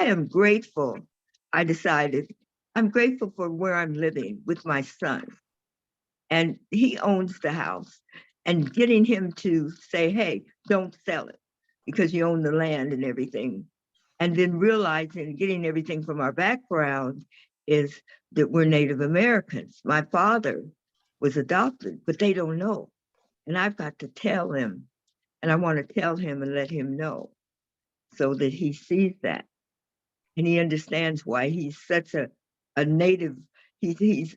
am grateful. I decided I'm grateful for where I'm living with my son. And he owns the house. And getting him to say, hey, don't sell it because you own the land and everything. And then realizing, getting everything from our background is that we're Native Americans. My father was adopted, but they don't know. And I've got to tell them. And I want to tell him and let him know so that he sees that. And he understands why he's such a native. He's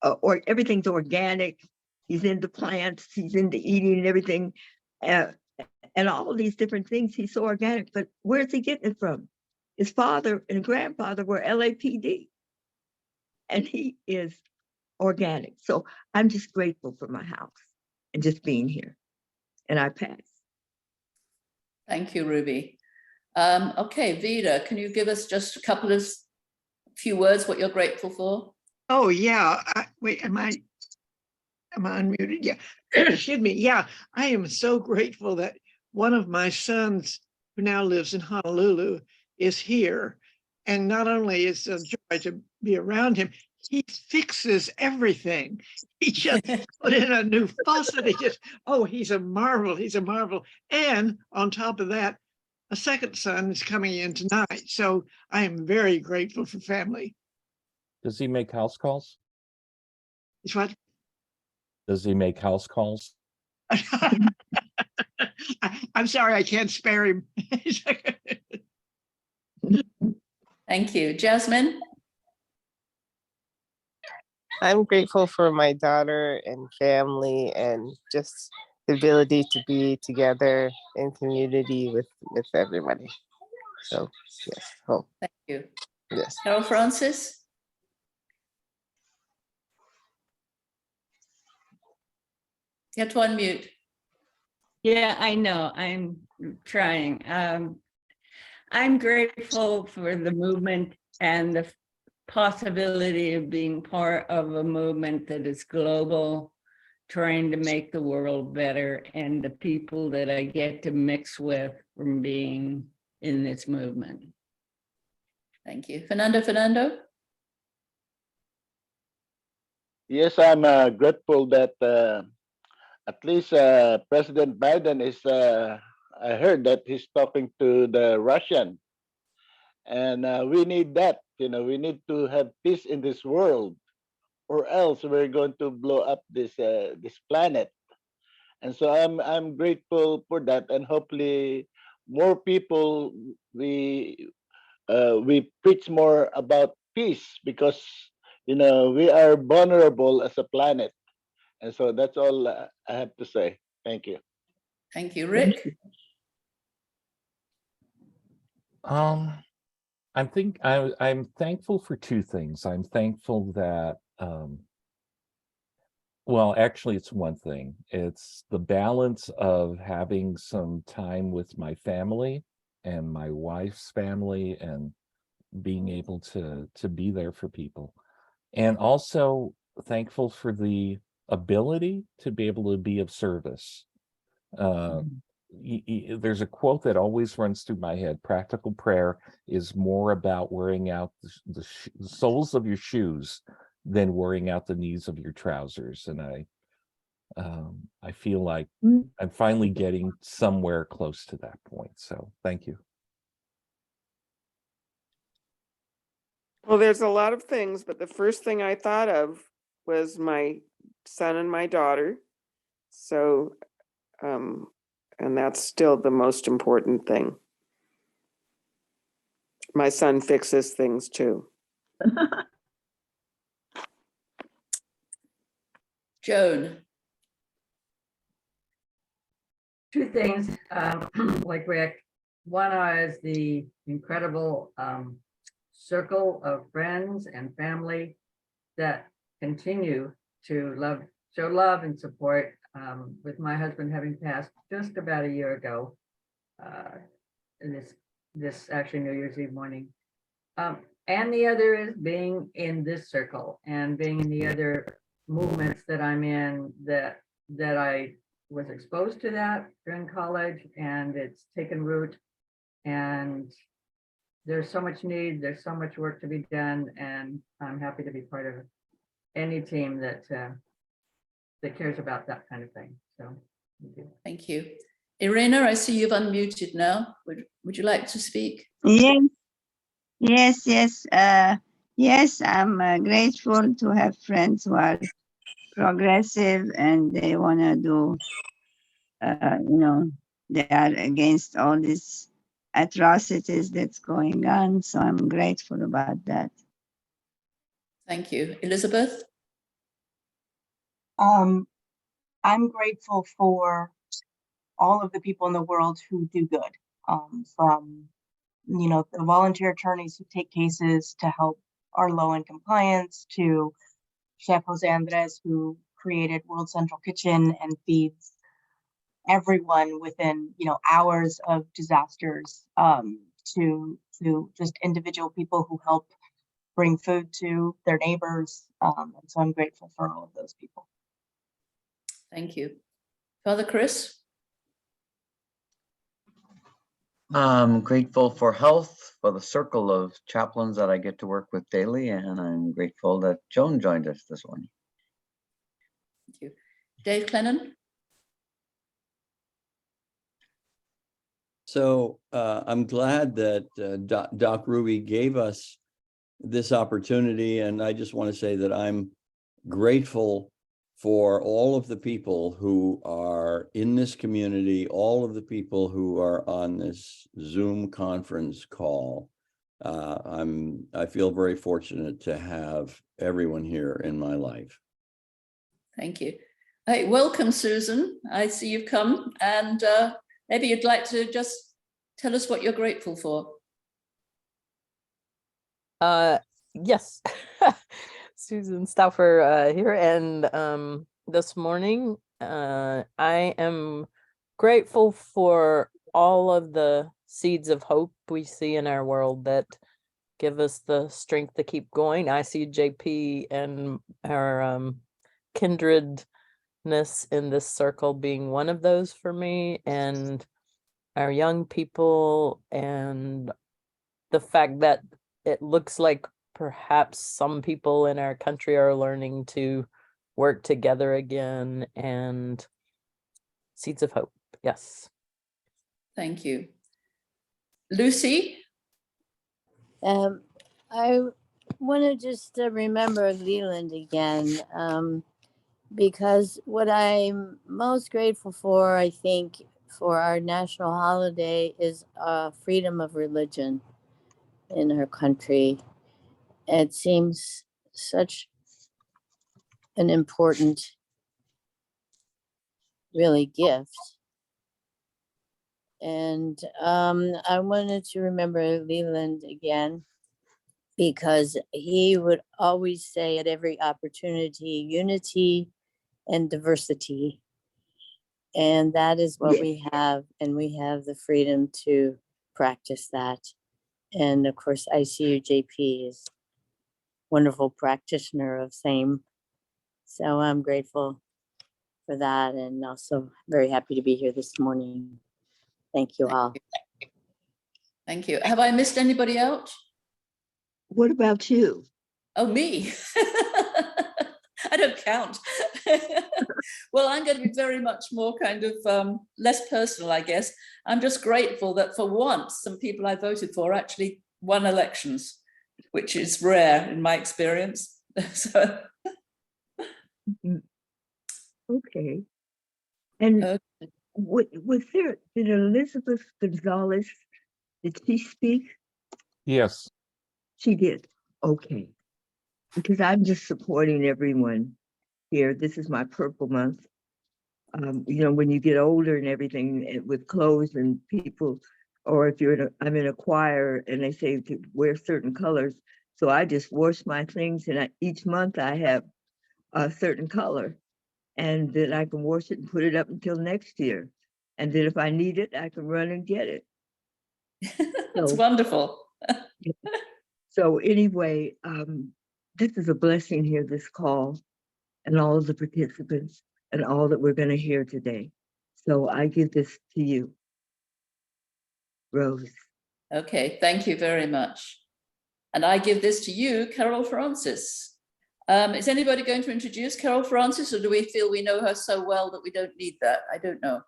or everything's organic. He's into plants. He's into eating and everything, and all of these different things. He's so organic, but where's he getting it from? His father and grandfather were LAPD, and he is organic. So I'm just grateful for my house and just being here. And I pass. Thank you, Ruby. Okay, Vida, can you give us just a couple of few words what you're grateful for? Oh yeah. Wait, am I unmuted? Yeah. Excuse me. Yeah, I am so grateful that one of my sons, who now lives in Honolulu, is here. And not only is it a joy to be around him, he fixes everything. He just put in a new faucet. He's a marvel. He's a marvel. And on top of that, a second son is coming in tonight. So I am very grateful for family. Does he make house calls? It's what? Does he make house calls? I'm sorry, I can't spare him. Thank you. Jasmine? I'm grateful for my daughter and family and just the ability to be together in community with everybody. So, yes. Oh, Thank you. yes. Carolfrances? You have to unmute. Yeah, I know. I'm trying. I'm grateful for the movement and the possibility of being part of a movement that is global, trying to make the world better, and the people that I get to mix with from being in this movement. Thank you. Fernando? Yes, I'm grateful that at least President Biden is, I heard that he's talking to the Russian. And we need that, we need to have peace in this world, or else we're going to blow up this planet. And so I'm grateful for that, and hopefully more people we preach more about peace, because we are vulnerable as a planet. And so that's all I have to say. Thank you. Thank you. Rick? I'm thankful for two things. I'm thankful that well, actually it's one thing. It's the balance of having some time with my family and my wife's family and being able to be there for people. And also thankful for the ability to be able to be of service. There's a quote that always runs through my head: practical prayer is more about wearing out the soles of your shoes than wearing out the knees of your trousers. And I feel like I'm finally getting somewhere close to that point. So thank you. Well, there's a lot of things, but the first thing I thought of was my son and my daughter. So, and that's still the most important thing. My son fixes things too. Joan? Two things, like Rick. One is the incredible circle of friends and family that continue to show love and support, with my husband having passed just about a year ago, in this actually New Year's Eve morning. And the other is being in this circle and being in the other movements that I'm in, that I was exposed to that during college, and it's taken root, and there's so much need, there's so much work to be done, and I'm happy to be part of any team that cares about that kind of thing. So, thank you. Thank you. Irina, I see you've unmuted now. Would you like to speak? Yes, I'm grateful to have friends who are progressive and they want to do, they are against all these atrocities that's going on. So I'm grateful about that. Thank you. Elizabeth? I'm grateful for all of the people in the world who do good, from the volunteer attorneys who take cases to help our low-income clients, to Chef Jose Andres, who created World Central Kitchen and feeds everyone within hours of disasters, to just individual people who help bring food to their neighbors. And so I'm grateful for all of those people. Thank you. Father Chris? I'm grateful for health, for the circle of chaplains that I get to work with daily, and I'm grateful that Joan joined us this morning. Thank you. Dave Clennon? So I'm glad that Doc Ruby gave us this opportunity, and I just want to say that I'm grateful for all of the people who are in this community, all of the people who are on this Zoom conference call. I feel very fortunate to have everyone here in my life. Thank you. Hey, welcome, Susan. I see you've come, and maybe you'd like to just tell us what you're grateful for. Yes. Susan Stauffer here, and this morning I am grateful for all of the seeds of hope we see in our world that give us the strength to keep going. ICUJP and our kindredness in this circle being one of those for me, and our young people, and the fact that it looks like perhaps some people in our country are learning to work together again, and seeds of hope. Yes. Thank you. Lucy? I want to just remember Leland again, because what I'm most grateful for, I think, for our national holiday is freedom of religion in our country. It seems such an important, really, gift. And I wanted to remember Leland again, because he would always say at every opportunity, unity and diversity. And that is what we have, and we have the freedom to practice that. And of course, ICUJP is wonderful practitioner of same. So I'm grateful for that, and also very happy to be here this morning. Thank you all. Thank you. Have I missed anybody out? What about you? Oh, me. I don't count. Well, I'm going to be very much more kind of less personal, I guess. I'm just grateful that for once, some people I voted for actually won elections, which is rare in my experience. So. Okay. And was there, did Elizabeth Gonzalez, did she speak? Yes. She did. Okay. Because I'm just supporting everyone here. This is my purple month. When you get older and everything with clothes and people, or if I'm in a choir and they say to wear certain colors. So I just wash my things, and each month I have a certain color, and then I can wash it and put it up until next year. And then if I need it, I can run and get it. That's wonderful. So anyway, this is a blessing here, this call, and all of the participants and all that we're going to hear today. So I give this to you, Rose. Okay, thank you very much. And I give this to you, Carolfrances. Is anybody going to introduce Carolfrances, or do we feel we know her so well that we don't need that? I don't know.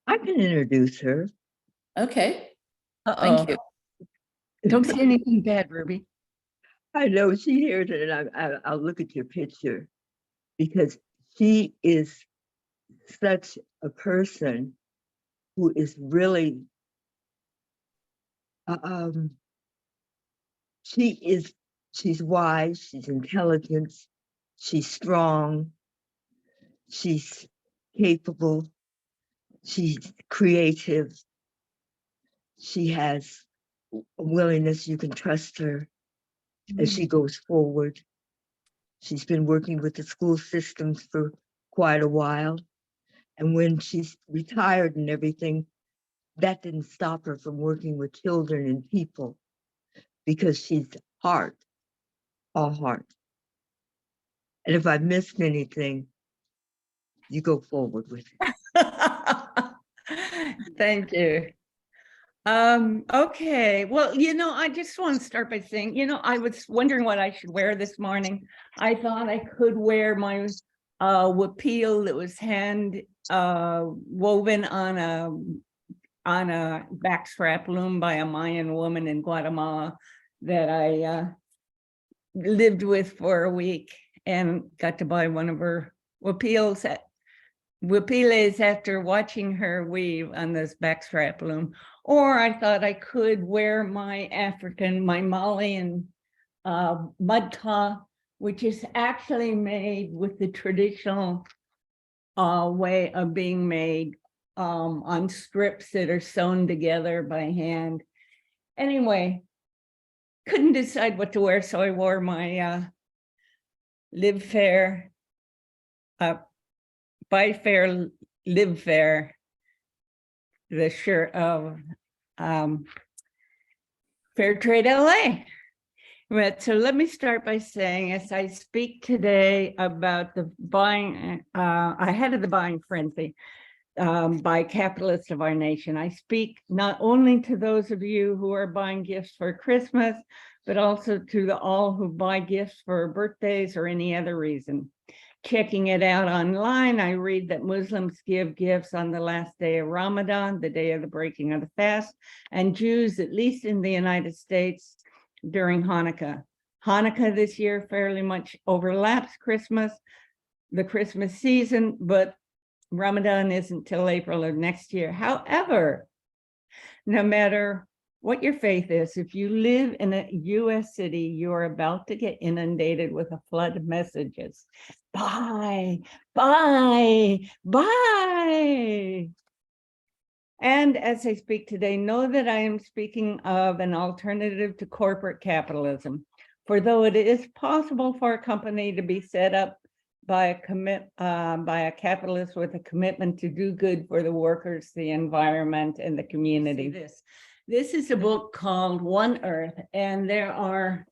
I can introduce her. Okay, Uh-oh. thank you. Don't say anything bad, Ruby. I know she hears it, and I'll look at your picture because she is such a person who is really, she's wise, she's intelligent, she's strong, she's capable, she's creative, she has a willingness, you can trust her as she goes forward. She's been working with the school systems for quite a while. And when she's retired and everything, that didn't stop her from working with children and people because she's heart, all heart. And if I missed anything, you go forward with it. Thank you. Okay, well, I just want to start by saying, I was wondering what I should wear this morning. I thought I could wear my wapil that was hand woven on a backstrap loom by a Mayan woman in Guatemala that I lived with for a week and got to buy one of her wapiles after watching her weave on this backstrap loom. Or I thought I could wear my Malian mudka, which is actually made with the traditional way of being made on strips that are sewn together by hand. Anyway, couldn't decide what to wear, so I wore my Live Fair, Buy Fair, Live Fair, the shirt of Fair Trade LA. But so let me start by saying, as I speak today about the buying, ahead of the buying frenzy by capitalists of our nation, I speak not only to those of you who are buying gifts for Christmas, but also to all who buy gifts for birthdays or any other reason. Checking it out online, I read that Muslims give gifts on the last day of Ramadan, the day of the breaking of the fast, and Jews, at least in the United States, during Hanukkah. Hanukkah this year fairly much overlaps Christmas, the Christmas season, but Ramadan isn't till April of next year. However, no matter what your faith is, if you live in a US city, you're about to get inundated with a flood of messages. Buy, buy, buy. And as I speak today, know that I am speaking of an alternative to corporate capitalism. For though it is possible for a company to be set up by a capitalist with a commitment to do good for the workers, the environment, and the community. This is a book called One Earth, and there are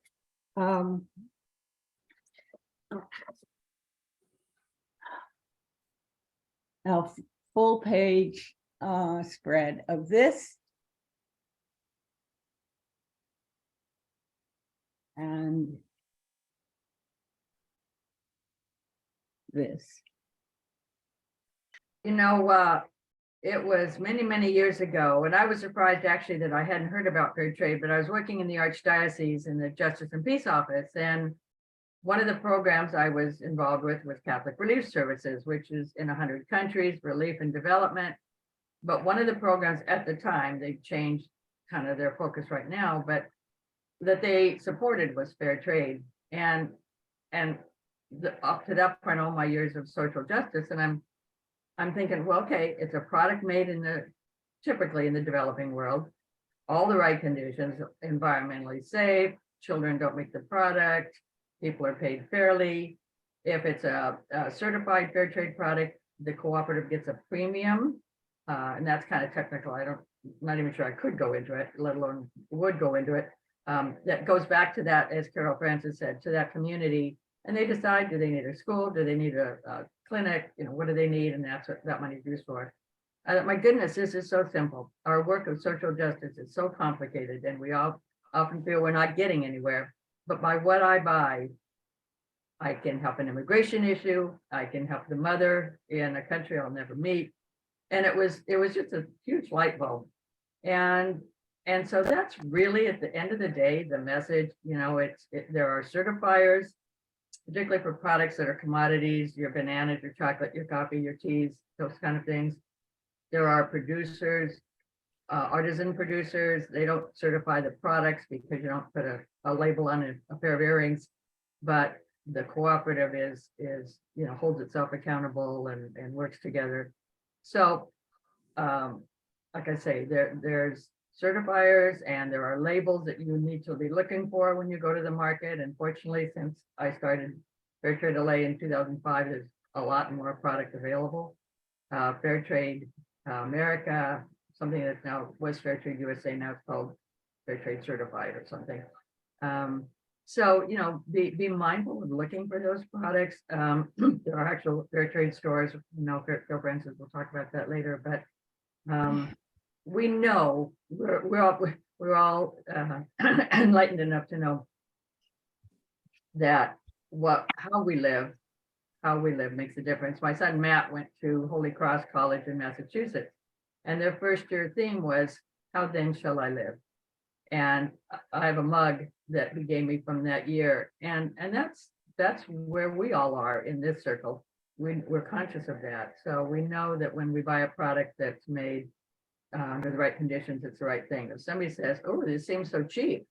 a full page spread of this and this. It was many, many years ago, and I was surprised actually that I hadn't heard about fair trade, but I was working in the Archdiocese in the Justice and Peace Office, and one of the programs I was involved with was Catholic Relief Services, which is in 100 countries, relief and development. But one of the programs at the time, they've changed kind of their focus right now, but that they supported was fair trade. And up to that point, all my years of social justice, and I'm thinking, well, okay, it's a product made typically in the developing world, all the right conditions, environmentally safe, children don't make the product, people are paid fairly. If it's a certified fair trade product, the cooperative gets a premium, and that's kind of technical. Not even sure I could go into it, let alone would go into it. That goes back to that, as Carolfrances said, to that community, and they decide, do they need a school? Do they need a clinic? What do they need? And that's what that money is used for. My goodness, this is so simple. Our work of social justice is so complicated, and we all often feel we're not getting anywhere. But by what I buy, I can help an immigration issue. I can help the mother in a country I'll never meet. And it was just a huge light bulb. And so that's really, at the end of the day, the message. You know, there are certifiers, particularly for products that are commodities, your bananas, your chocolate, your coffee, your teas, those kind of things. There are producers, artisan producers. They don't certify the products because you don't put a label on a pair of earrings, but the cooperative is you know, holds itself accountable and works together. So like I say, there's certifiers and there are labels that you need to be looking for when you go to the market. And fortunately, since I started Fair Trade LA in 2005, there's a lot more product available. Fair Trade America, something that now was Fair Trade USA, now it's called Fair Trade Certified or something. So, you know, be mindful of looking for those products. There are actual fair trade stores, you know, Carolfrances, we'll talk about that later, but we know we're all enlightened enough to know that how we live makes a difference. My son Matt went to Holy Cross College in Massachusetts, and their first year theme was, "How then shall I live?" And I have a mug that he gave me from that year, and that's where we all are in this circle. We're conscious of that, so we know that when we buy a product that's made under the right conditions, it's the right thing. If somebody says, "Oh, this seems so cheap,"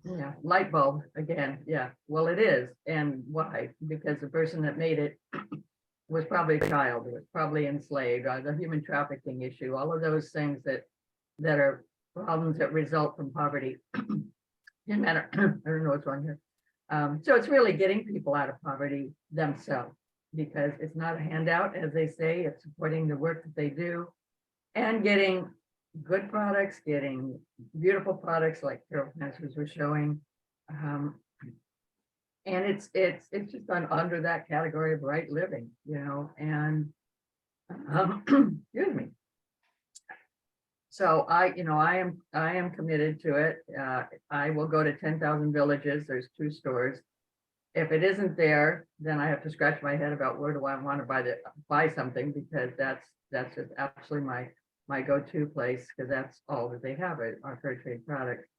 yeah, light bulb again. Yeah, well, it is. And why? Because the person that made it was probably a child, was probably enslaved, the human trafficking issue, all of those things that are problems that result from poverty. Didn't matter. I don't know what's wrong here. So it's really getting people out of poverty themselves, because it's not a handout, as they say. It's supporting the work that they do and getting good products, getting beautiful products like Carolfrances was showing. And it's just under that category of right living, you know, and excuse me. So I am committed to it. I will go to 10,000 villages. There's 2 stores. If it isn't there, then I have to scratch my head about where do I want to buy something, because that's just absolutely my go-to place, because that's all that they have are fair trade products.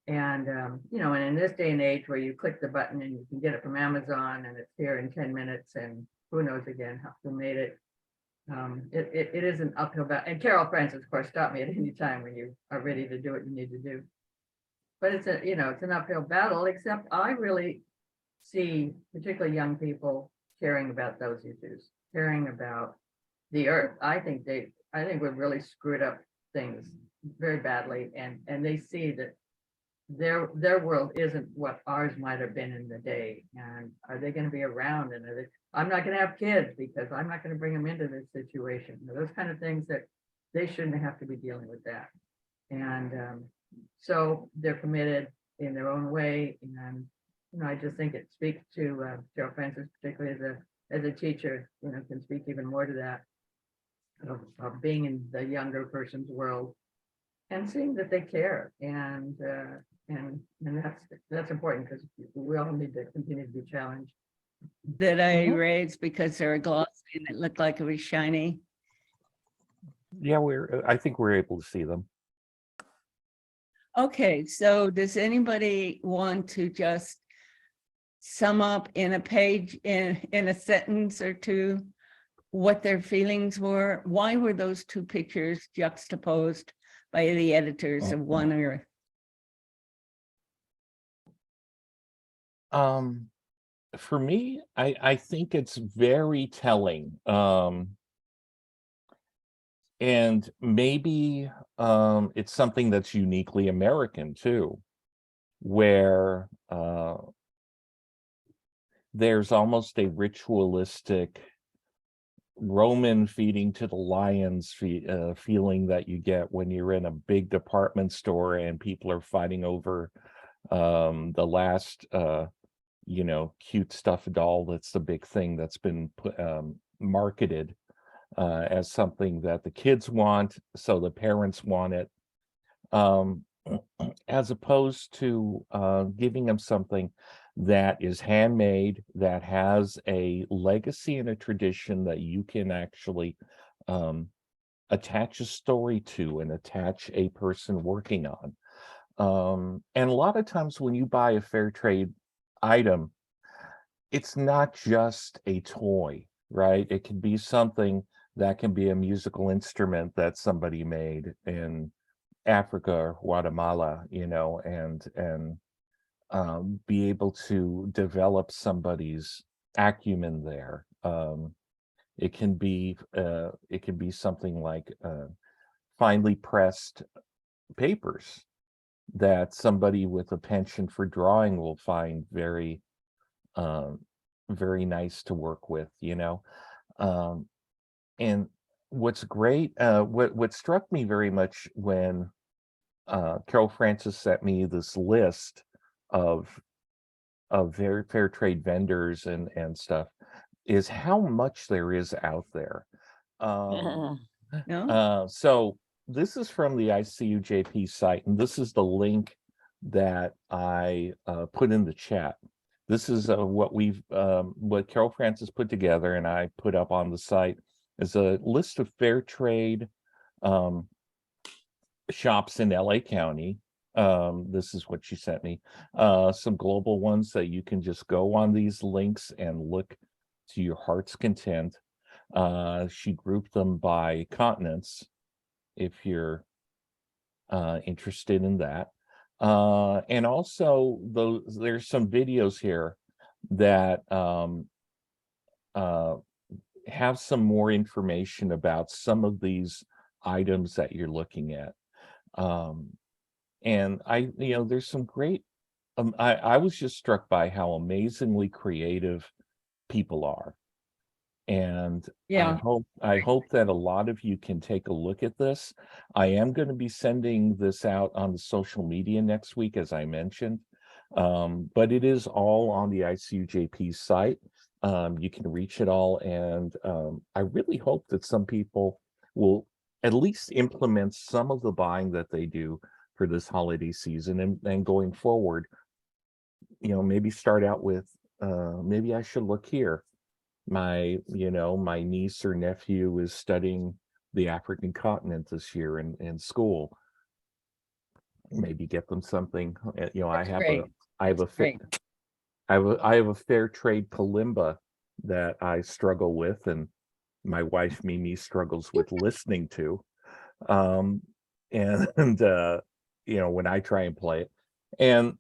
And you know, and in this day and age where you click the button and you can get it from Amazon and it's here in 10 minutes, and who knows again who made it. It is an uphill battle. And Carolfrances, of course, stop me at any time when you are ready to do what you need to do. But it's an uphill battle, except I really see particularly young people caring about those issues, caring about the earth. I think we've really screwed up things very badly, and they see that their world isn't what ours might have been in the day. And are they going to be around? And I'm not going to have kids because I'm not going to bring them into this situation. Those kind of things that they shouldn't have to be dealing with that. And so they're committed in their own way. And you know, I just think it speaks to Carolfrances, particularly as a teacher, you know, can speak even more to that of being in the younger person's world and seeing that they care. And that's important, because we all need to continue to be challenged. That I raised because they're glossy and it looked like it was shiny. Yeah, I think we're able to see them. Okay, so does anybody want to just sum up in a page, in a sentence or two, what their feelings were? Why were those 2 pictures juxtaposed by the editors of One Earth? For me, I think it's very telling. And maybe it's something that's uniquely American too, where there's almost a ritualistic Roman feeding to the lions feeling that you get when you're in a big department store and people are fighting over the last you know, cute stuffed doll. That's the big thing that's been marketed. as something that the kids want, so the parents want it, as opposed to giving them something that is handmade, that has a legacy and a tradition that you can actually attach a story to and attach a person working on. And a lot of times when you buy a fair trade item, it's not just a toy, right? It can be something that can be a musical instrument that somebody made in Africa or Guatemala, you know, and be able to develop somebody's acumen there. It can be something like finely pressed papers that somebody with a penchant for drawing will find very very nice to work with, you know. And what's great, what struck me very much when Carolfrances sent me this list of very fair trade vendors and stuff, is how much there is out there. No? So this is from the ICUJP site, and this is the link that I put in the chat. This is what Carolfrances put together, and I put up on the site, is a list of fair trade shops in LA County. This is what she sent me. Some global ones that you can just go on these links and look to your heart's content. She grouped them by continents, if you're interested in that. And also there's some videos here that have some more information about some of these items that you're looking at. And there's some great, I was just struck by how amazingly creative people are. And Yeah. I hope that a lot of you can take a look at this. I am going to be sending this out on the social media next week, as I mentioned, but it is all on the ICUJP site. You can reach it all, and I really hope that some people will at least implement some of the buying that they do for this holiday season, and going forward, maybe start out with, maybe I should look here. My niece or nephew is studying the African continent this year in school. Maybe get them something. I have a fair trade kalimba that I struggle with, and my wife Mimi struggles with listening to. When I try and play it, and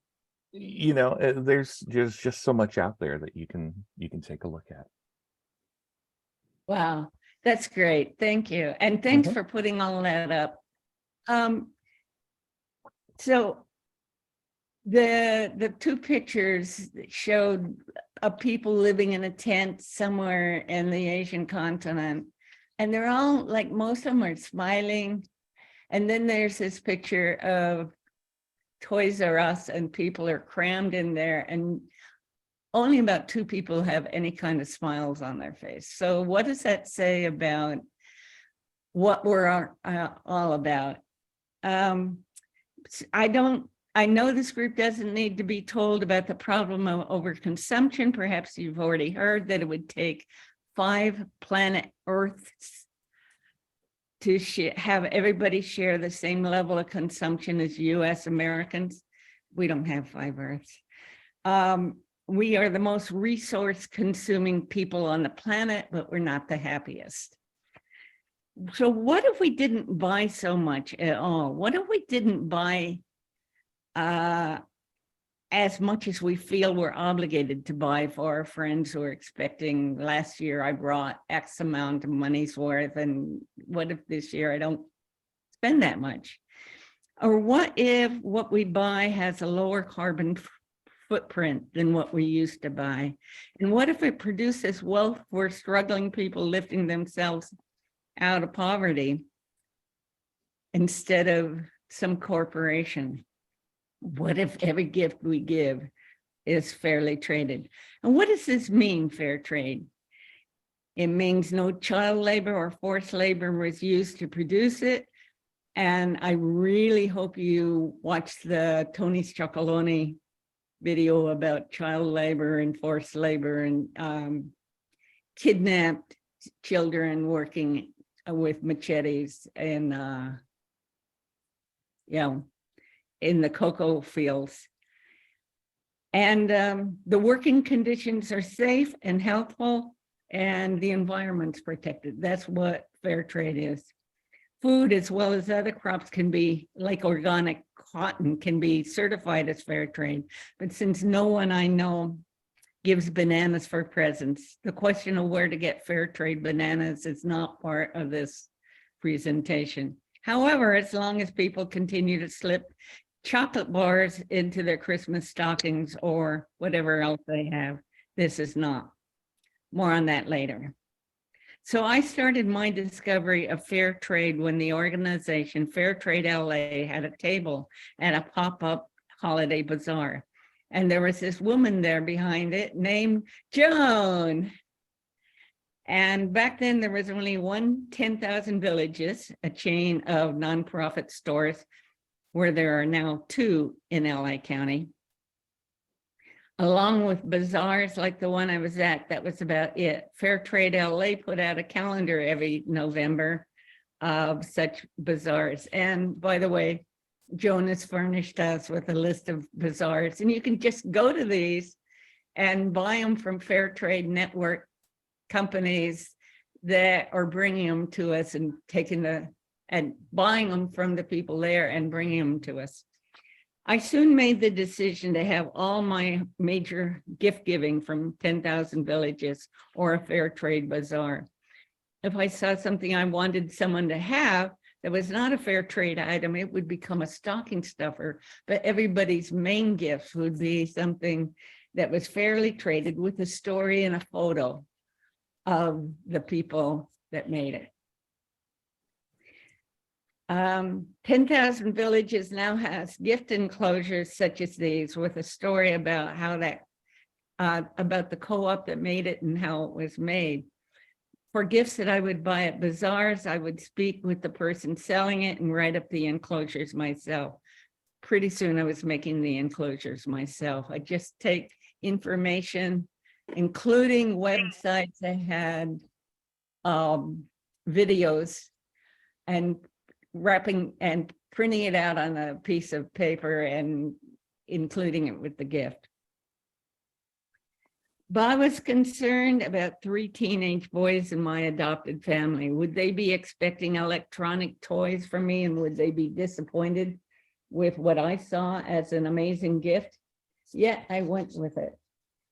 there's just so much out there that you can take a look at. Wow, that's great. Thank you. And thanks for putting all that up. So the two pictures showed of people living in a tent somewhere in the Asian continent, and they're all, like, most of them are smiling. And then there's this picture of Toys R Us, and people are crammed in there, and only about 2 people have any kind of smiles on their face. So what does that say about what we're all about? I know this group doesn't need to be told about the problem of overconsumption. Perhaps you've already heard that it would take 5 planet Earths to have everybody share the same level of consumption as US Americans. We don't have 5 Earths. We are the most resource consuming people on the planet, but we're not the happiest. So what if we didn't buy so much at all? What if we didn't buy as much as we feel we're obligated to buy for our friends who are expecting, last year I brought X amount of money's worth, and what if this year I don't spend that much? Or what if what we buy has a lower carbon footprint than what we used to buy? And what if it produces wealth for struggling people lifting themselves out of poverty instead of some corporation? What if every gift we give is fairly traded? And what does this mean, fair trade? It means no child labor or forced labor was used to produce it. And I really hope you watch the Tony Chocoloni video about child labor and forced labor and kidnapped children working with machetes and in the cocoa fields. And the working conditions are safe and healthful, and the environment's protected. That's what fair trade is. Food, as well as other crops, can be, like organic cotton, can be certified as fair trade. But since no one I know gives bananas for presents, the question of where to get fair trade bananas is not part of this presentation. However, as long as people continue to slip chocolate bars into their Christmas stockings or whatever else they have, this is not. More on that later. So I started my discovery of fair trade when the organization Fair Trade LA had a table at a pop-up holiday bazaar. And there was this woman there behind it named Joan. And back then there was only one 10,000 Villages, a chain of nonprofit stores, where there are now 2 in LA County. Along with bazaars like the one I was at, that was about it. Fair Trade LA put out a calendar every November of such bazaars. And by the way, Jonas furnished us with a list of bazaars, and you can just go to these and buy them from Fair Trade Network companies that are bringing them to us and and buying them from the people there and bringing them to us. I soon made the decision to have all my major gift giving from 10,000 Villages or a fair trade bazaar. If I saw something I wanted someone to have that was not a fair trade item, it would become a stocking stuffer, but everybody's main gifts would be something that was fairly traded with a story and a photo of the people that made it. 10,000 Villages now has gift enclosures such as these with a story about how that, about the co-op that made it and how it was made. For gifts that I would buy at bazaars, I would speak with the person selling it and write up the enclosures myself. Pretty soon I was making the enclosures myself. I just take information, including websites that had videos, and wrapping and printing it out on a piece of paper and including it with the gift. But I was concerned about 3 teenage boys in my adopted family. Would they be expecting electronic toys from me, and would they be disappointed with what I saw as an amazing gift? Yet I went with it.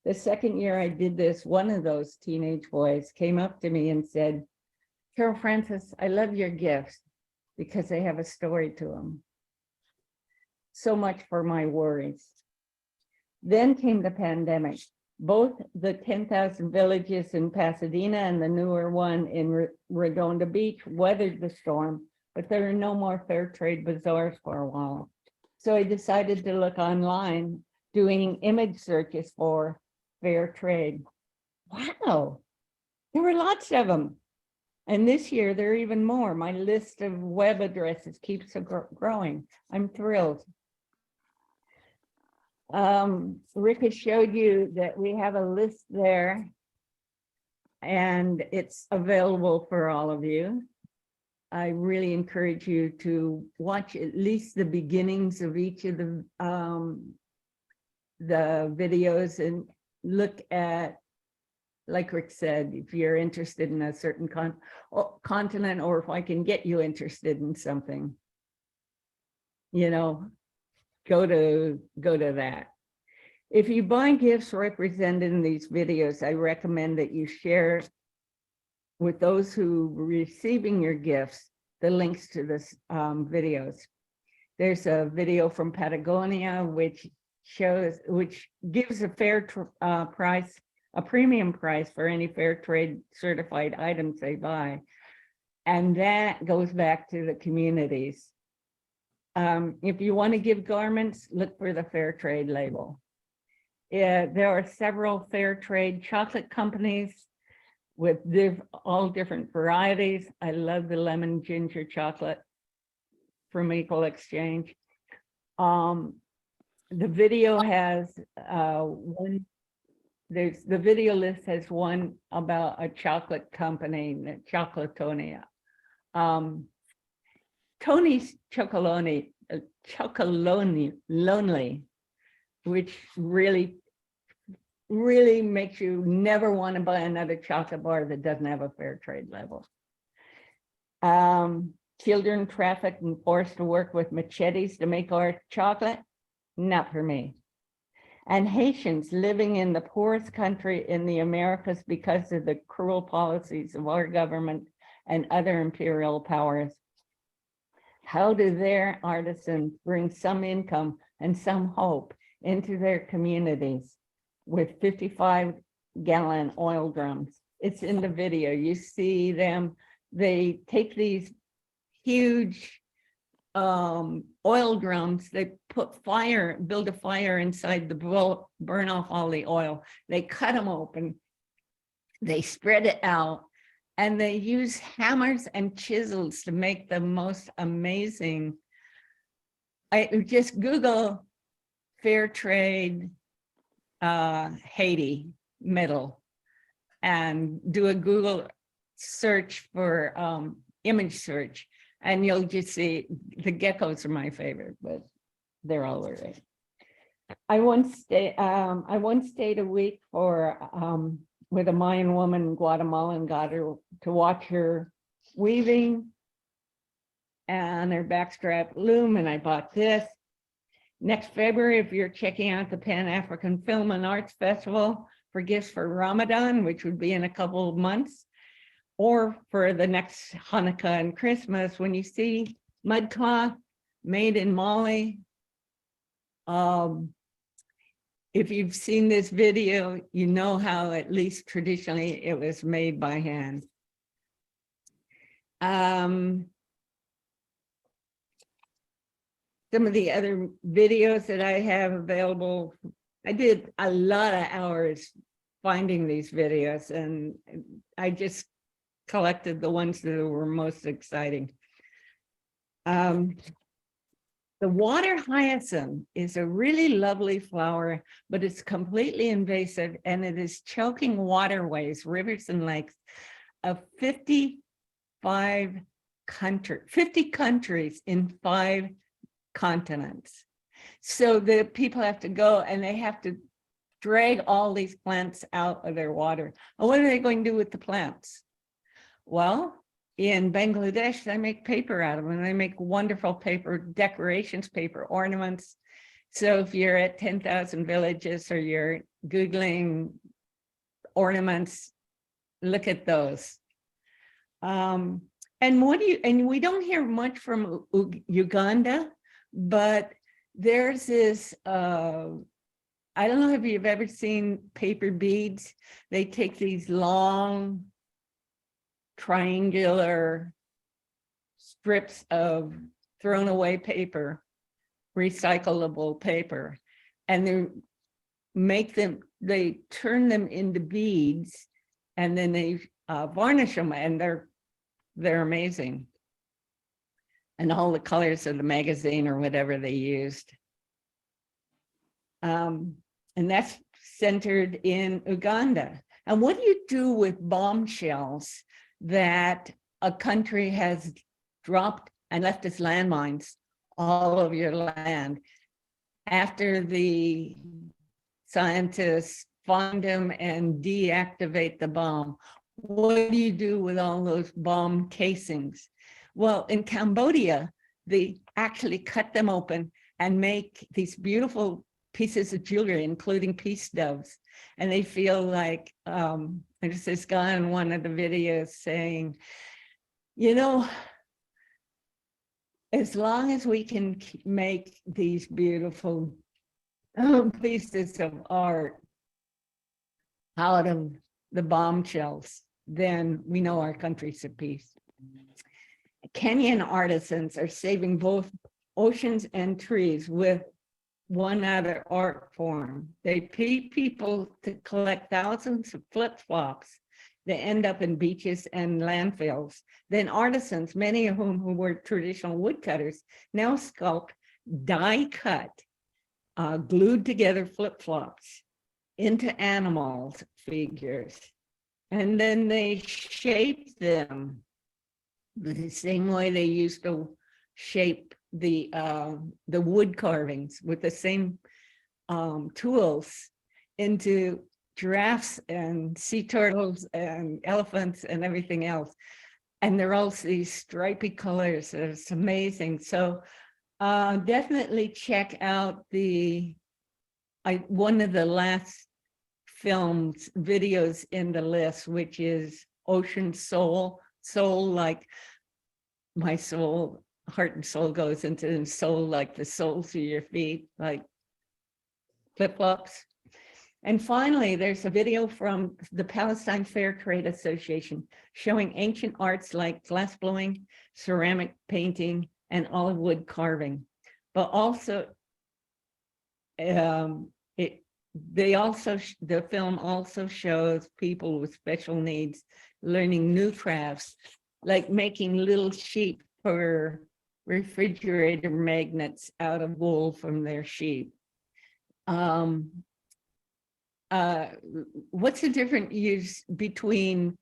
The second year I did this, one of those teenage boys came up to me and said, "Carolfrances, I love your gifts because they have a story to them." So much for my worries. Then came the pandemic. Both the 10,000 Villages in Pasadena and the newer one in Redondo Beach weathered the storm, but there are no more fair trade bazaars for a while. So I decided to look online, doing image searches for fair trade. Wow, there were lots of them. And this year, there are even more. My list of web addresses keeps growing. I'm thrilled. Rick has showed you that we have a list there, and it's available for all of you. I really encourage you to watch at least the beginnings of each of the videos and look at, like Rick said, if you're interested in a certain continent, or if I can get you interested in something, you know, go to that. If you buy gifts represented in these videos, I recommend that you share with those who are receiving your gifts the links to this videos. There's a video from Patagonia which gives a fair price, a premium price for any fair trade certified items they buy. And that goes back to the communities. If you want to give garments, look for the fair trade label. There are several fair trade chocolate companies with all different varieties. I love the lemon ginger chocolate from Equal Exchange. The video has the video list has one about a chocolate company, Chocolatonia. Tony's Chocolonely, which really makes you never want to buy another chocolate bar that doesn't have a fair trade label. Children trafficked and forced to work with machetes to make our chocolate, not for me. And Haitians living in the poorest country in the Americas because of the cruel policies of our government and other imperial powers. How do their artisans bring some income and some hope into their communities with 55-gallon oil drums? It's in the video. You see them, they take these huge oil drums, they build a fire inside the bowl, burn off all the oil. They cut them open, they spread it out, and they use hammers and chisels to make the most amazing. I just Google fair trade Haiti metal and do a Google search for image search, and you'll just see the geckos are my favorite, but they're all right. I once stayed a week for with a Mayan woman in Guatemala and got her to watch her weaving and her backstrap loom, and I bought this. Next February, if you're checking out the Pan-African Film and Arts Festival for gifts for Ramadan, which would be in a couple of months, or for the next Hanukkah and Christmas, when you see mud cloth made in Mali, if you've seen this video, you know how at least traditionally it was made by hand. Some of the other videos that I have available, I did a lot of hours finding these videos, and I just collected the ones that were most exciting. The water hyacinth is a really lovely flower, but it's completely invasive, and it is choking waterways, rivers and lakes of 50 countries in 5 continents. So the people have to go and they have to drag all these plants out of their water. And what are they going to do with the plants? Well, in Bangladesh, they make paper out of them. They make wonderful paper decorations, paper ornaments. So if you're at 10,000 villages or you're Googling ornaments, look at those. And we don't hear much from Uganda, but there's this, I don't know if you've ever seen paper beads. They take these long triangular strips of thrown away paper, recyclable paper, and they turn them into beads, and then they varnish them, and they're amazing. And all the colors of the magazine or whatever they used. And that's centered in Uganda. And what do you do with bombshells that a country has dropped and left as landmines all over your land after the scientists find them and deactivate the bomb? What do you do with all those bomb casings? Well, in Cambodia, they actually cut them open and make these beautiful pieces of jewelry, including peace doves. And they feel like, there's this guy in one of the videos saying, you know, as long as we can make these beautiful pieces of art out of the bombshells, then we know our country's at peace. Kenyan artisans are saving both oceans and trees with one other art form. They pay people to collect thousands of flip-flops. They end up in beaches and landfills. Then artisans, many of whom who were traditional woodcutters, now sculpt die-cut, glued together flip-flops into animals figures. And then they shape them the same way they used to shape the wood carvings with the same tools into giraffes and sea turtles and elephants and everything else. And they're all these stripy colors. It's amazing. So definitely check out one of the last videos in the list, which is Ocean Soul. Soul, like my soul, heart and soul goes into the soul, like the soles of your feet, like flip-flops. And finally, there's a video from the Palestine Fair Trade Association showing ancient arts like glass blowing, ceramic painting, and olive wood carving. But also, the film also shows people with special needs learning new crafts, like making little sheep for refrigerator magnets out of wool from their sheep. What's the different use between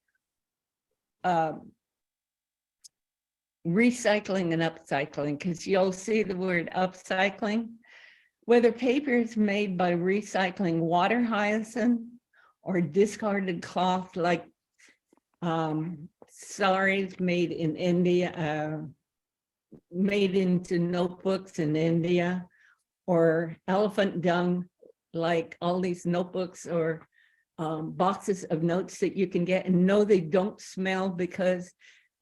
recycling and upcycling? Because you'll see the word upcycling. Whether paper is made by recycling water hyacinth or discarded cloth, like saris made in India, made into notebooks in India, or elephant dung, like all these notebooks or boxes of notes that you can get, and no, they don't smell, because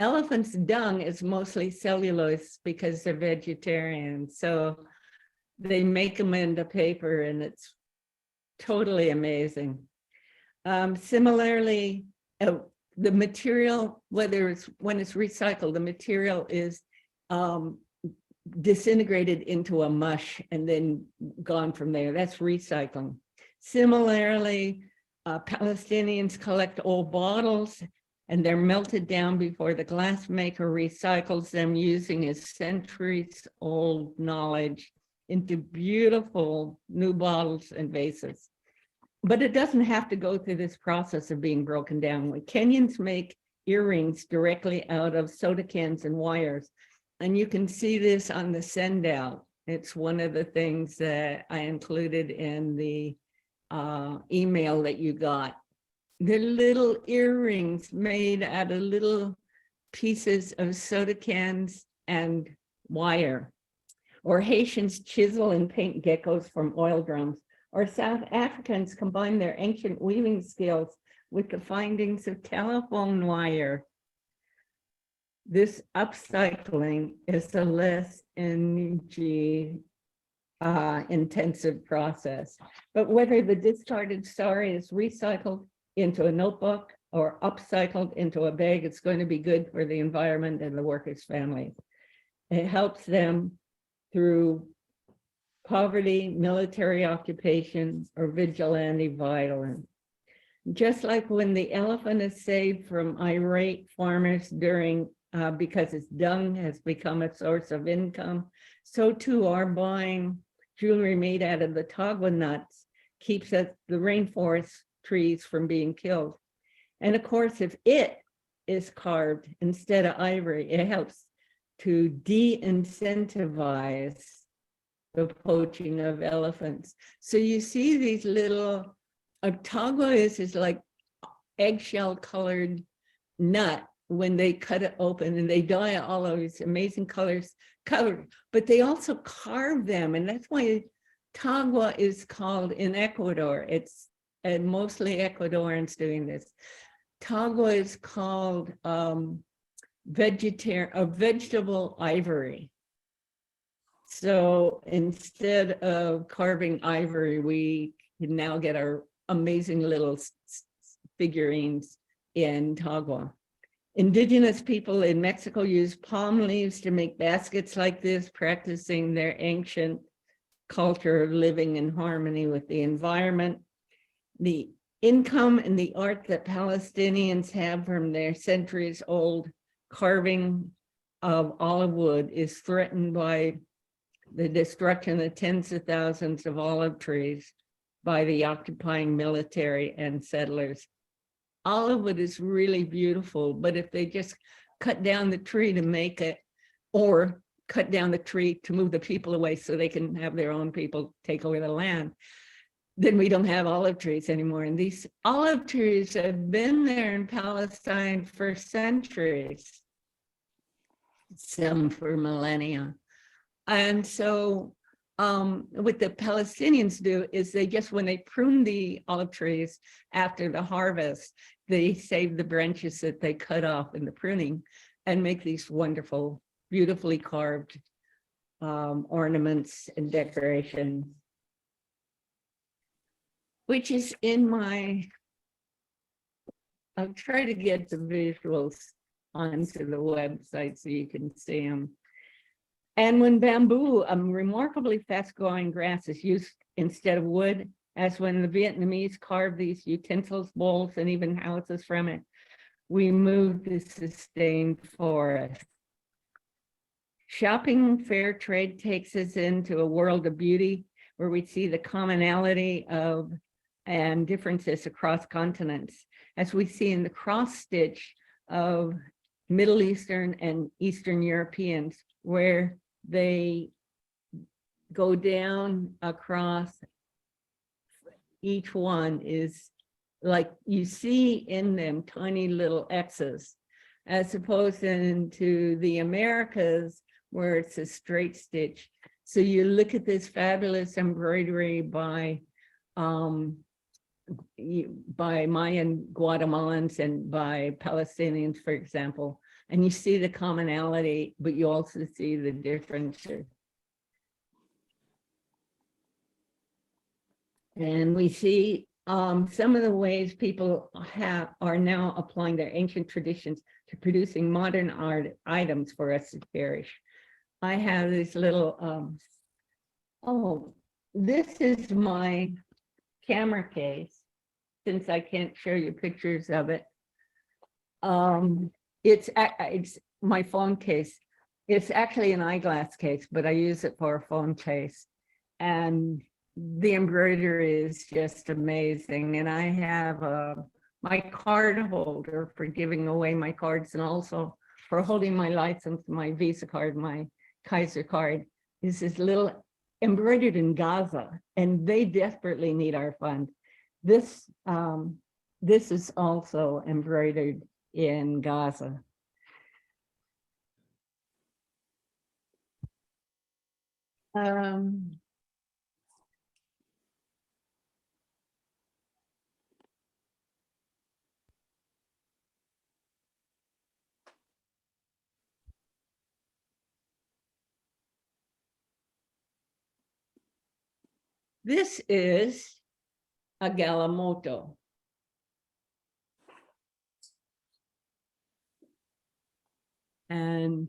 elephant's dung is mostly cellulose because they're vegetarian. So they make them into paper, and it's totally amazing. Similarly, the material, when it's recycled, the material is disintegrated into a mush and then gone from there. That's recycling. Similarly, Palestinians collect old bottles and they're melted down before the glassmaker recycles them, using his centuries-old knowledge into beautiful new bottles and vases. But it doesn't have to go through this process of being broken down. When Kenyans make earrings directly out of soda cans and wires, and you can see this on the send out. It's one of the things that I included in the email that you got. The little earrings made out of little pieces of soda cans and wire. Or Haitians chisel and paint geckos from oil drums. Or South Africans combine their ancient weaving skills with the findings of telephone wire. This upcycling is a less energy intensive process. But whether the discarded sari is recycled into a notebook or upcycled into a bag, it's going to be good for the environment and the workers' families. It helps them through poverty, military occupation, or vigilante violence. Just like when the elephant is saved from irate farmers during because its dung has become a source of income, so too our buying jewelry made out of the tagua nuts keeps the rainforest trees from being killed. And of course, if it is carved instead of ivory, it helps to de-incentivize the poaching of elephants. So you see these little, tagua is like eggshell colored nut when they cut it open, and they dye it all of these amazing colors, but they also carve them. And that's why tagua is called in Ecuador. It's mostly Ecuadorians doing this. Tagua is called vegetable ivory. So instead of carving ivory, we can now get our amazing little figurines in tagua. Indigenous people in Mexico use palm leaves to make baskets like this, practicing their ancient culture of living in harmony with the environment. The income and the art that Palestinians have from their centuries-old carving of olive wood is threatened by the destruction of tens of thousands of olive trees by the occupying military and settlers. Olive wood is really beautiful, but if they just cut down the tree to make it, or cut down the tree to move the people away so they can have their own people take over the land, then we don't have olive trees anymore. And these olive trees have been there in Palestine for centuries, some for millennia. And so what the Palestinians do is they just, when they prune the olive trees after the harvest, they save the branches that they cut off in the pruning and make these wonderful, beautifully carved ornaments and decorations, which is in my, I'll try to get the visuals onto the website so you can see them. And when bamboo, a remarkably fast-growing grass, is used instead of wood, as when the Vietnamese carved these utensils, bowls, and even houses from it, we moved the sustained forest. Shopping fair trade takes us into a world of beauty where we see the commonality of and differences across continents, as we see in the cross stitch of Middle Eastern and Eastern Europeans, where they go down across, each one is like, you see in them tiny little X's, as opposed to the Americas where it's a straight stitch. So you look at this fabulous embroidery by Mayan Guatemalans and by Palestinians, for example, and you see the commonality, but you also see the differences. And we see some of the ways people are now applying their ancient traditions to producing modern art items for us to cherish. I have this little, this is my camera case, since I can't show you pictures of it. It's my phone case. It's actually an eyeglass case, but I use it for a phone case. And the embroidery is just amazing. And I have my card holder for giving away my cards, and also for holding my license, my Visa card, my Kaiser card. This is little embroidered in Gaza, and they desperately need our fund. This is also embroidered in Gaza. This is a galamoto. And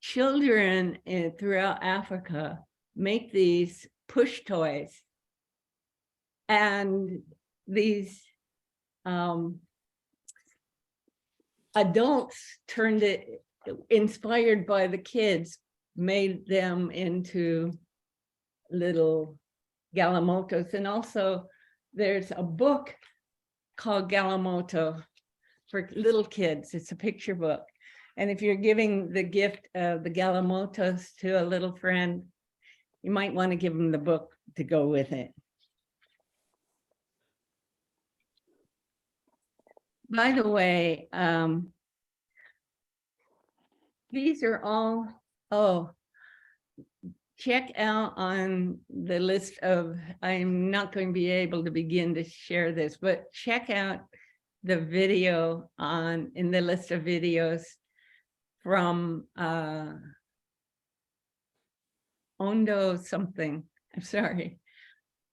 children throughout Africa make these push toys. And these adults turned it, inspired by the kids, made them into little galamotos. And also there's a book called Galamoto for little kids. It's a picture book. And if you're giving the gift of the galamotos to a little friend, you might want to give them the book to go with it. By the way, these are all, check out on the list of, I'm not going to be able to begin to share this, but check out the video in the list of videos from Ondo something, I'm sorry.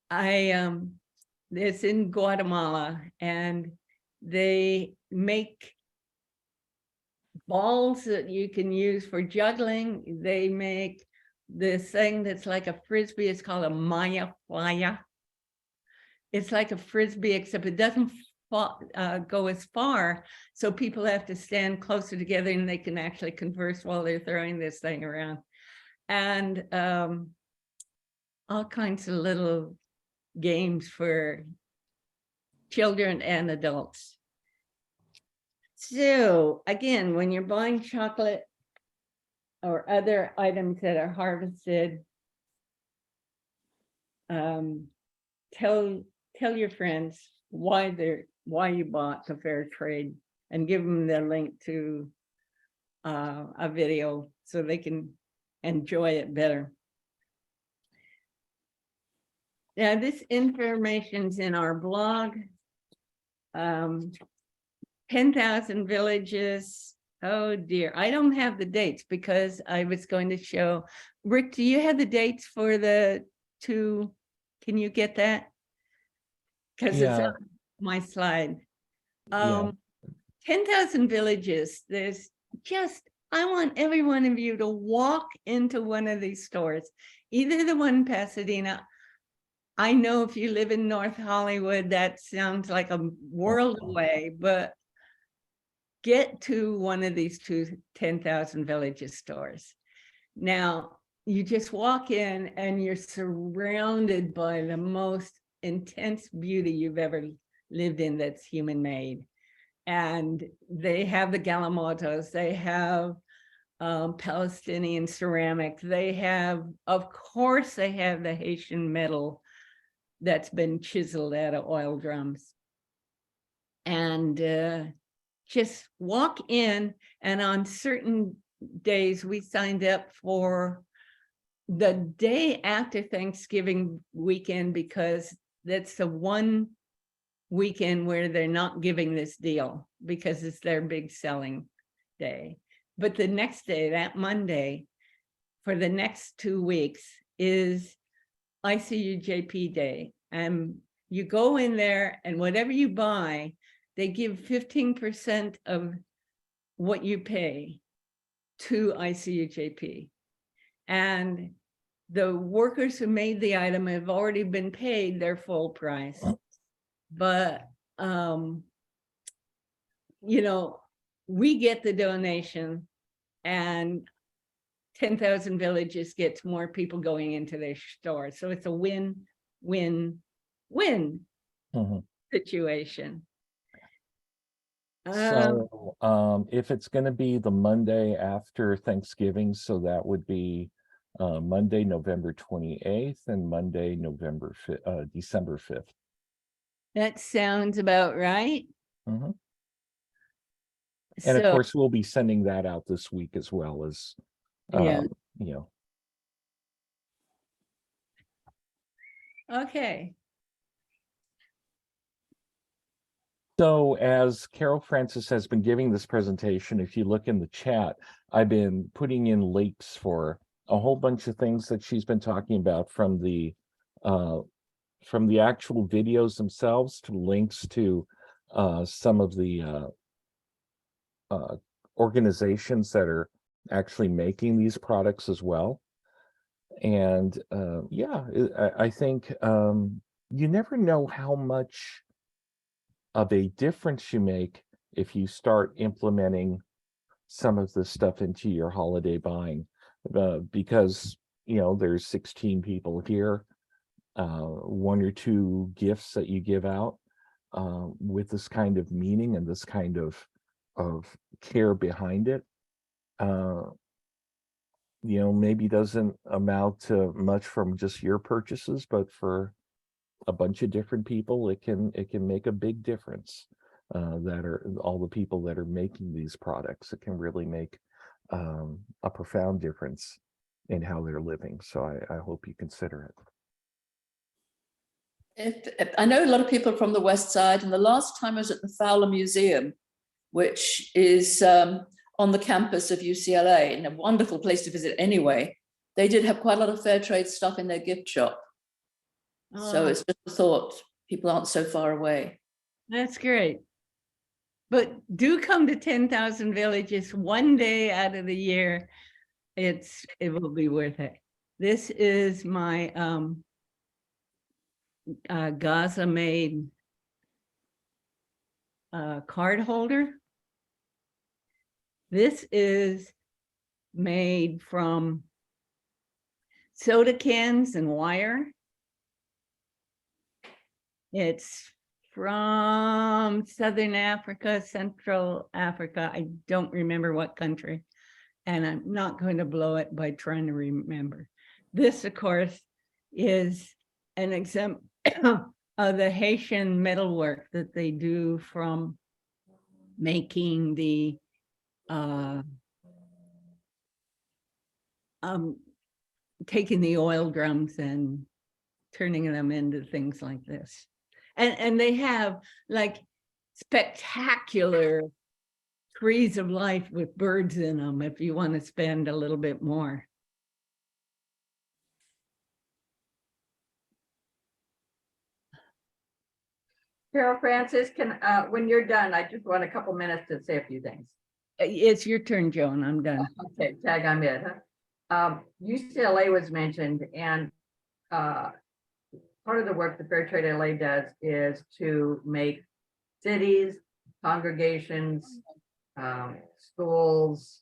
It's in Guatemala, and they make balls that you can use for juggling. They make this thing that's like a frisbee. It's called a maya playa. it's like a Frisbee, except it doesn't go as far. So people have to stand closer together and they can actually converse while they're throwing this thing around. And all kinds of little games for children and adults. So again, when you're buying chocolate or other items that are harvested, tell your friends why you bought the fair trade, and give them the link to a video so they can enjoy it better. Yeah, this information's in our blog. 10,000 villages. Oh dear, I don't have the dates because I was going to show. Rick, do you have the dates for the two? Can you get that? Because it's Yeah. on my slide. Yeah. 10,000 villages. There's just, I want every one of you to walk into one of these stores, either the one in Pasadena. I know if you live in North Hollywood, that sounds like a world away, but get to one of these 10,000 villages stores. Now, you just walk in and you're surrounded by the most intense beauty you've ever lived in that's human-made. And they have the Galamotos, they have Palestinian ceramic, they have, of course, they have the Haitian metal that's been chiseled out of oil drums. And just walk in, and on certain days we signed up for the day after Thanksgiving weekend, because that's the one weekend where they're not giving this deal because it's their big selling day. But the next day, that Monday, for the next 2 weeks, is ICUJP day. And you go in there and whatever you buy, they give 15% of what you pay to ICUJP. And the workers who made the item have already been paid their full price. But, you know, we get the donation, and 10,000 villages gets more people going into their store. So it's a win-win-win situation. So if it's going to be the Monday after Thanksgiving, so that would be Monday, November 28th and Monday, December 5th. That sounds about right. And of course, we'll be sending that out this week as well as, you know. Okay. So as Carolfrances has been giving this presentation, if you look in the chat, I've been putting in links for a whole bunch of things that she's been talking about, from the actual videos themselves to links to some of the organizations that are actually making these products as well. And I think you never know how much of a difference you make if you start implementing some of this stuff into your holiday buying, because, you know, there's 16 people here, 1 or 2 gifts that you give out with this kind of meaning and this kind of care behind it, you know, maybe doesn't amount to much from just your purchases, but for a bunch of different people, it can make a big difference. That are all the people that are making these products. It can really make a profound difference in how they're living. So I hope you consider it. I know a lot of people from the West Side, and the last time I was at the Fowler Museum, which is on the campus of UCLA, and a wonderful place to visit anyway. They did have quite a lot of fair trade stuff in their gift shop. So it's just a thought, people aren't so far away. That's great. But do come to 10,000 villages one day out of the year. It will be worth it. This is my Gaza made card holder. This is made from soda cans and wire. It's from Southern Africa, Central Africa. I don't remember what country, and I'm not going to blow it by trying to remember. This, of course, is an example of the Haitian metalwork that they do from making the taking the oil drums and turning them into things like this. And they have like spectacular trees of life with birds in them if you want to spend a little bit more. Carolfrances, can when you're done, I just want a couple minutes to say a few things. It's your turn, Joan. I'm done. Okay, tag I'm it. Huh? UCLA was mentioned, and part of the work the Fair Trade LA does is to make cities, congregations, schools,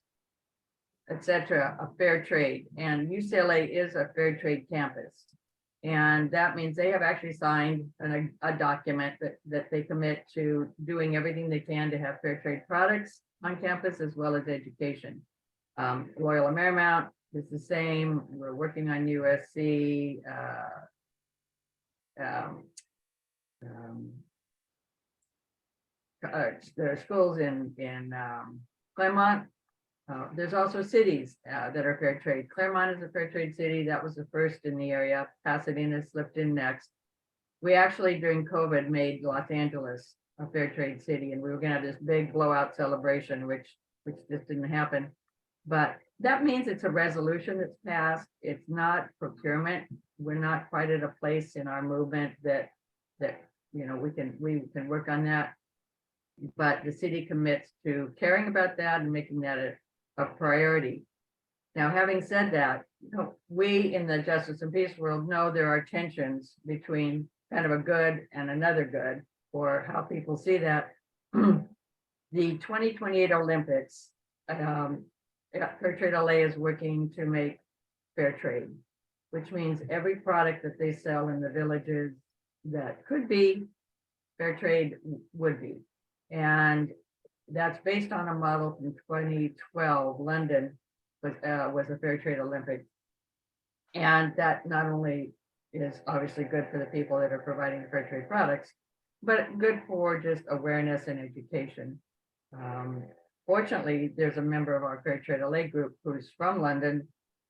etc., a fair trade. And UCLA is a fair trade campus. And that means they have actually signed a document that they commit to doing everything they can to have fair trade products on campus as well as education. Loyola Marymount is the same. We're working on USC. There are schools in Claremont. There's also cities that are fair trade. Claremont is a fair trade city. That was the first in the area. Pasadena slipped in next. We actually, during COVID, made Los Angeles a fair trade city, and we were gonna have this big blowout celebration, which just didn't happen. But that means it's a resolution that's passed. It's not procurement. We're not quite at a place in our movement that you know we can work on that. But the city commits to caring about that and making that a priority. Now, having said that, you know, we in the justice and peace world know there are tensions between kind of a good and another good, or how people see that. The 2028 Olympics, Fair Trade LA is working to make fair trade, which means every product that they sell in the villages that could be fair trade would be. And that's based on a model from 2012. London was a fair trade Olympic. And that not only is obviously good for the people that are providing the fair trade products, but good for just awareness and education. Fortunately, there's a member of our Fair Trade LA group who's from London,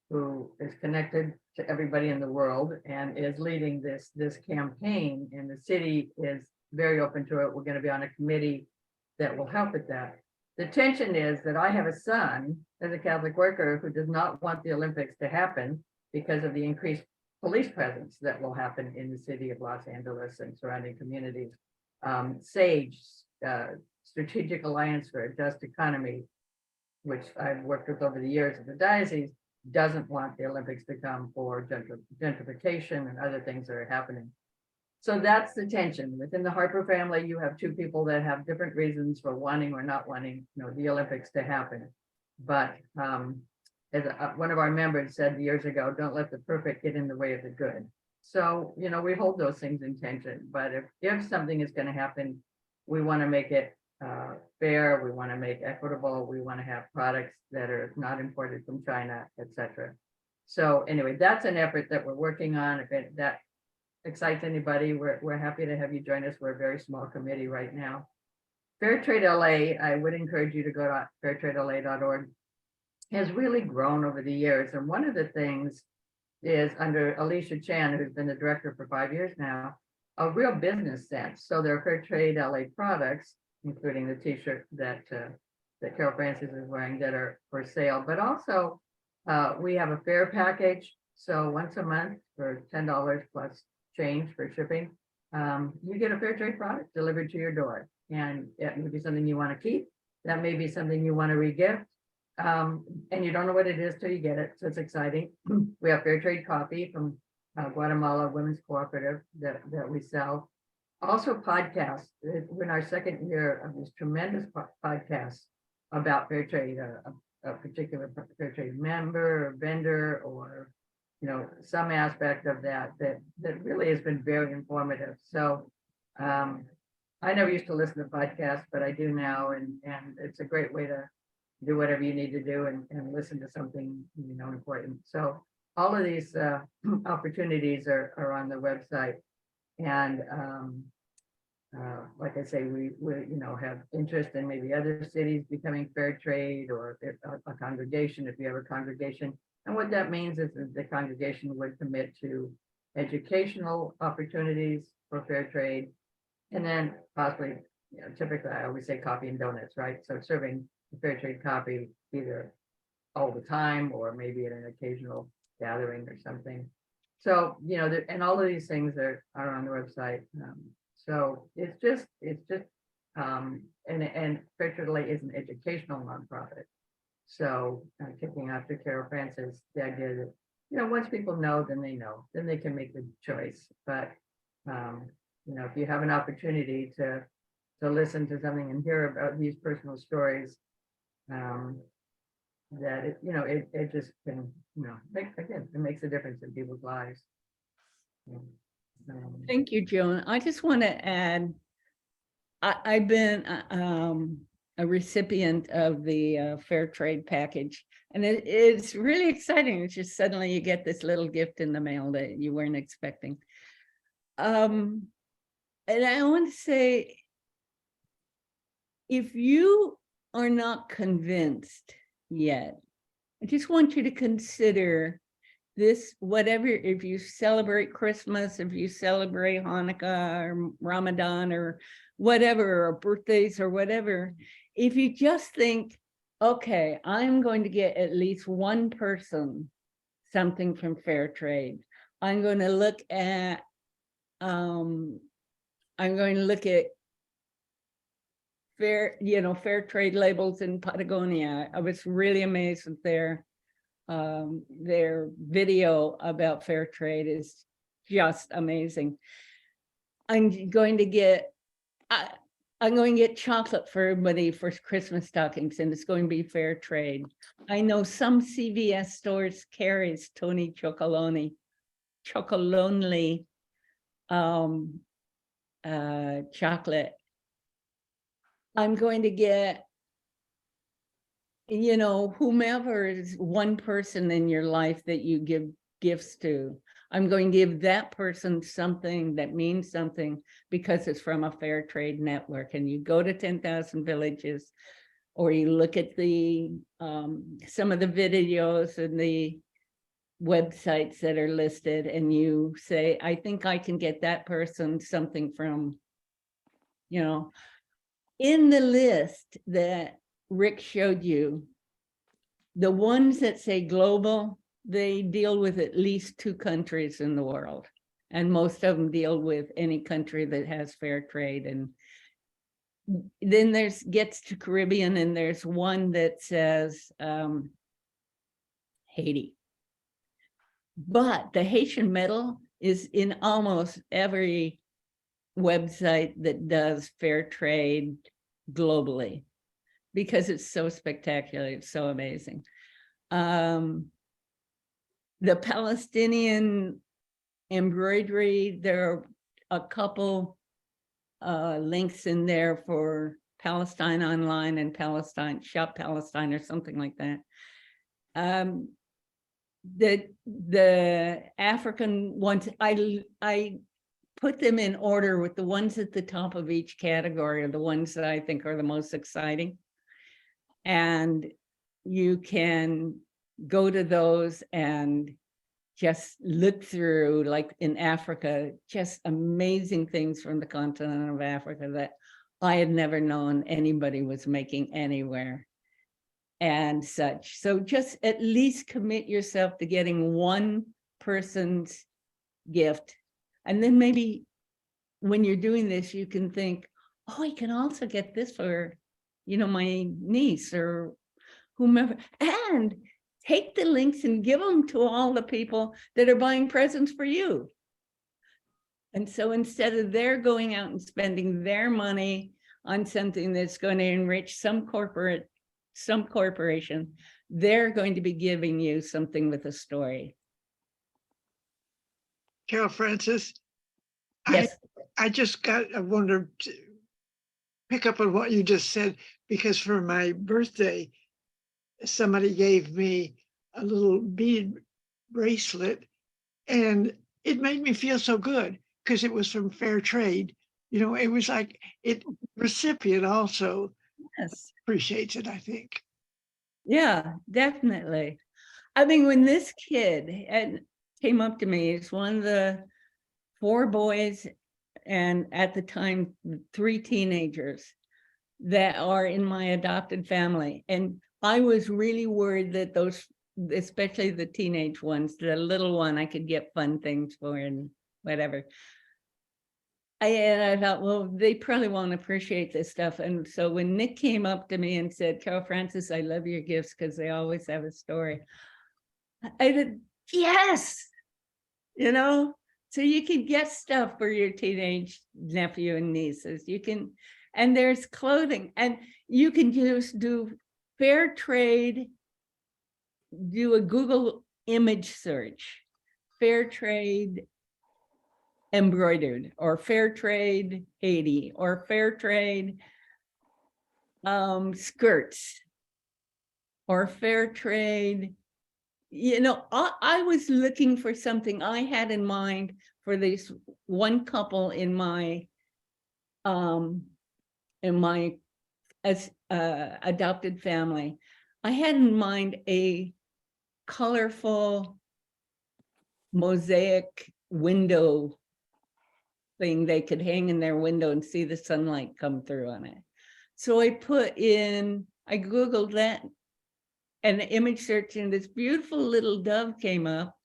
who is connected to everybody in the world and is leading this campaign, and the city is very open to it. We're going to be on a committee that will help with that. The tension is that I have a son as a Catholic worker who does not want the Olympics to happen because of the increased police presence that will happen in the city of Los Angeles and surrounding communities. SAGE, Strategic Alliance for a Just Economy, which I've worked with over the years at the diocese, doesn't want the Olympics to come for gentrification and other things that are happening. So that's the tension. Within the Harper family, you have two people that have different reasons for wanting or not wanting, you know, the Olympics to happen. But as one of our members said years ago, don't let the perfect get in the way of the good. So, you know, we hold those things in tension. But if something is going to happen, we want to make it fair. We want to make equitable. We want to have products that are not imported from China, etc. So anyway, that's an effort that we're working on. If that excites anybody, we're happy to have you join us. We're a very small committee right now. Fair Trade LA, I would encourage you to go to fairtradela.org, has really grown over the years. And one of the things is under Alicia Chan, who's been the director for 5 years now, a real business sense. So there are Fair Trade LA products, including the t-shirt that Carolfrances is wearing, that are for sale, but also we have a fair package. So once a month for $10 plus change for shipping, you get a fair trade product delivered to your door. And it may be something you want to keep. That may be something you want to re-gift. And you don't know what it is till you get it. So it's exciting. We have fair trade coffee from Guatemala Women's Cooperative that we sell. Also podcasts. We're in our second year of this tremendous podcasts about fair trade, a particular fair trade member or vendor, or some aspect of that really has been very informative. So I never used to listen to podcasts, but I do now, and it's a great way to do whatever you need to do and listen to something important. So all of these opportunities are on the website, and like I say, we have interest in maybe other cities becoming fair trade, or if a congregation, if you have a congregation. And what that means is that the congregation would commit to educational opportunities for fair trade, and then possibly, typically I always say coffee and donuts, right? So serving fair trade coffee either all the time or maybe at an occasional gathering or something. So, and all of these things are on the website. So it's just, and Fair Trade LA is an educational nonprofit. So kicking off to Carolfrances, the idea that, once people know, then they know, then they can make the choice. But, if you have an opportunity to listen to something and hear about these personal stories, that it just can, it makes a difference in people's lives. Thank you, Joan. I just want to add, I've been a recipient of the fair trade package, and it's really exciting. It's just suddenly you get this little gift in the mail that you weren't expecting. And I want to say, if you are not convinced yet, I just want you to consider this, whatever, if you celebrate Christmas, if you celebrate Hanukkah or Ramadan or whatever, or birthdays or whatever, if you just think, okay, I'm going to get at least one person something from fair trade. I'm going to look at fair trade labels in Patagonia. I was really amazed at their video about fair trade is just amazing. I'm going to get chocolate for everybody for Christmas stockings, and it's going to be fair trade. I know some CVS stores carries Tony Chocolonely chocolate. I'm going to get, whomever is one person in your life that you give gifts to. I'm going to give that person something that means something because it's from a fair trade network. And you go to 10,000 Villages, or you look at the some of the videos and the websites that are listed, and you say, I think I can get that person something from, in the list that Rick showed you, the ones that say global, they deal with at least 2 countries in the world. And most of them deal with any country that has fair trade. And then gets to Caribbean, and there's one that says Haiti. But the Haitian medal is in almost every website that does fair trade globally, because it's so spectacular, it's so amazing. The Palestinian embroidery, there are a couple links in there for Palestine Online and Palestine Shop Palestine or something like that. The African ones, I put them in order with the ones at the top of each category are the ones that I think are the most exciting. And you can go to those and just look through, like in Africa, just amazing things from the continent of Africa that I had never known anybody was making anywhere and such. So just at least commit yourself to getting one person's gift. And then maybe when you're doing this, you can think, oh, I can also get this for, my niece or whomever. And take the links and give them to all the people that are buying presents for you. And so instead of their going out and spending their money on something that's going to enrich some corporation, they're going to be giving you something with a story. Carolfrances, Yes. I wanted to pick up on what you just said, because for my birthday, somebody gave me a little bead bracelet, and it made me feel so good because it was from fair trade. You know, it was like recipient also Yes. appreciates it, I think. Yeah, definitely. I mean, when this kid came up to me, it's one of the 4 boys and at the time 3 teenagers that are in my adopted family. And I was really worried that those, especially the teenage ones, the little one I could get fun things for and whatever. And I thought, well, they probably won't appreciate this stuff. And so when Nick came up to me and said, Carolfrances, I love your gifts because they always have a story, I said, yes, you know, so you can get stuff for your teenage nephew and nieces. You can, and there's clothing, and you can just do fair trade, do a Google image search, fair trade embroidered, or fair trade Haiti, or fair trade skirts, or fair trade. You know, I was looking for something I had in mind for this one couple in my adopted family. I had in mind a colorful mosaic window thing they could hang in their window and see the sunlight come through on it. So I Googled that, and the image search, and this beautiful little dove came up,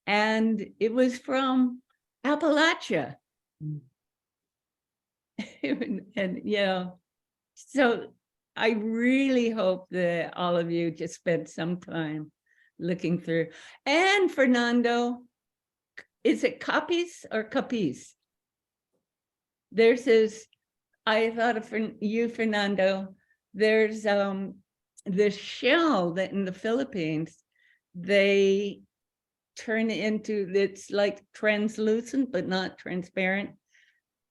and it was from Appalachia. And you know, so I really hope that all of you just spend some time looking through. And Fernando, is it copies or copies? There's this, I thought of you, Fernando, there's this shell that in the Philippines, they turn into, it's like translucent, but not transparent.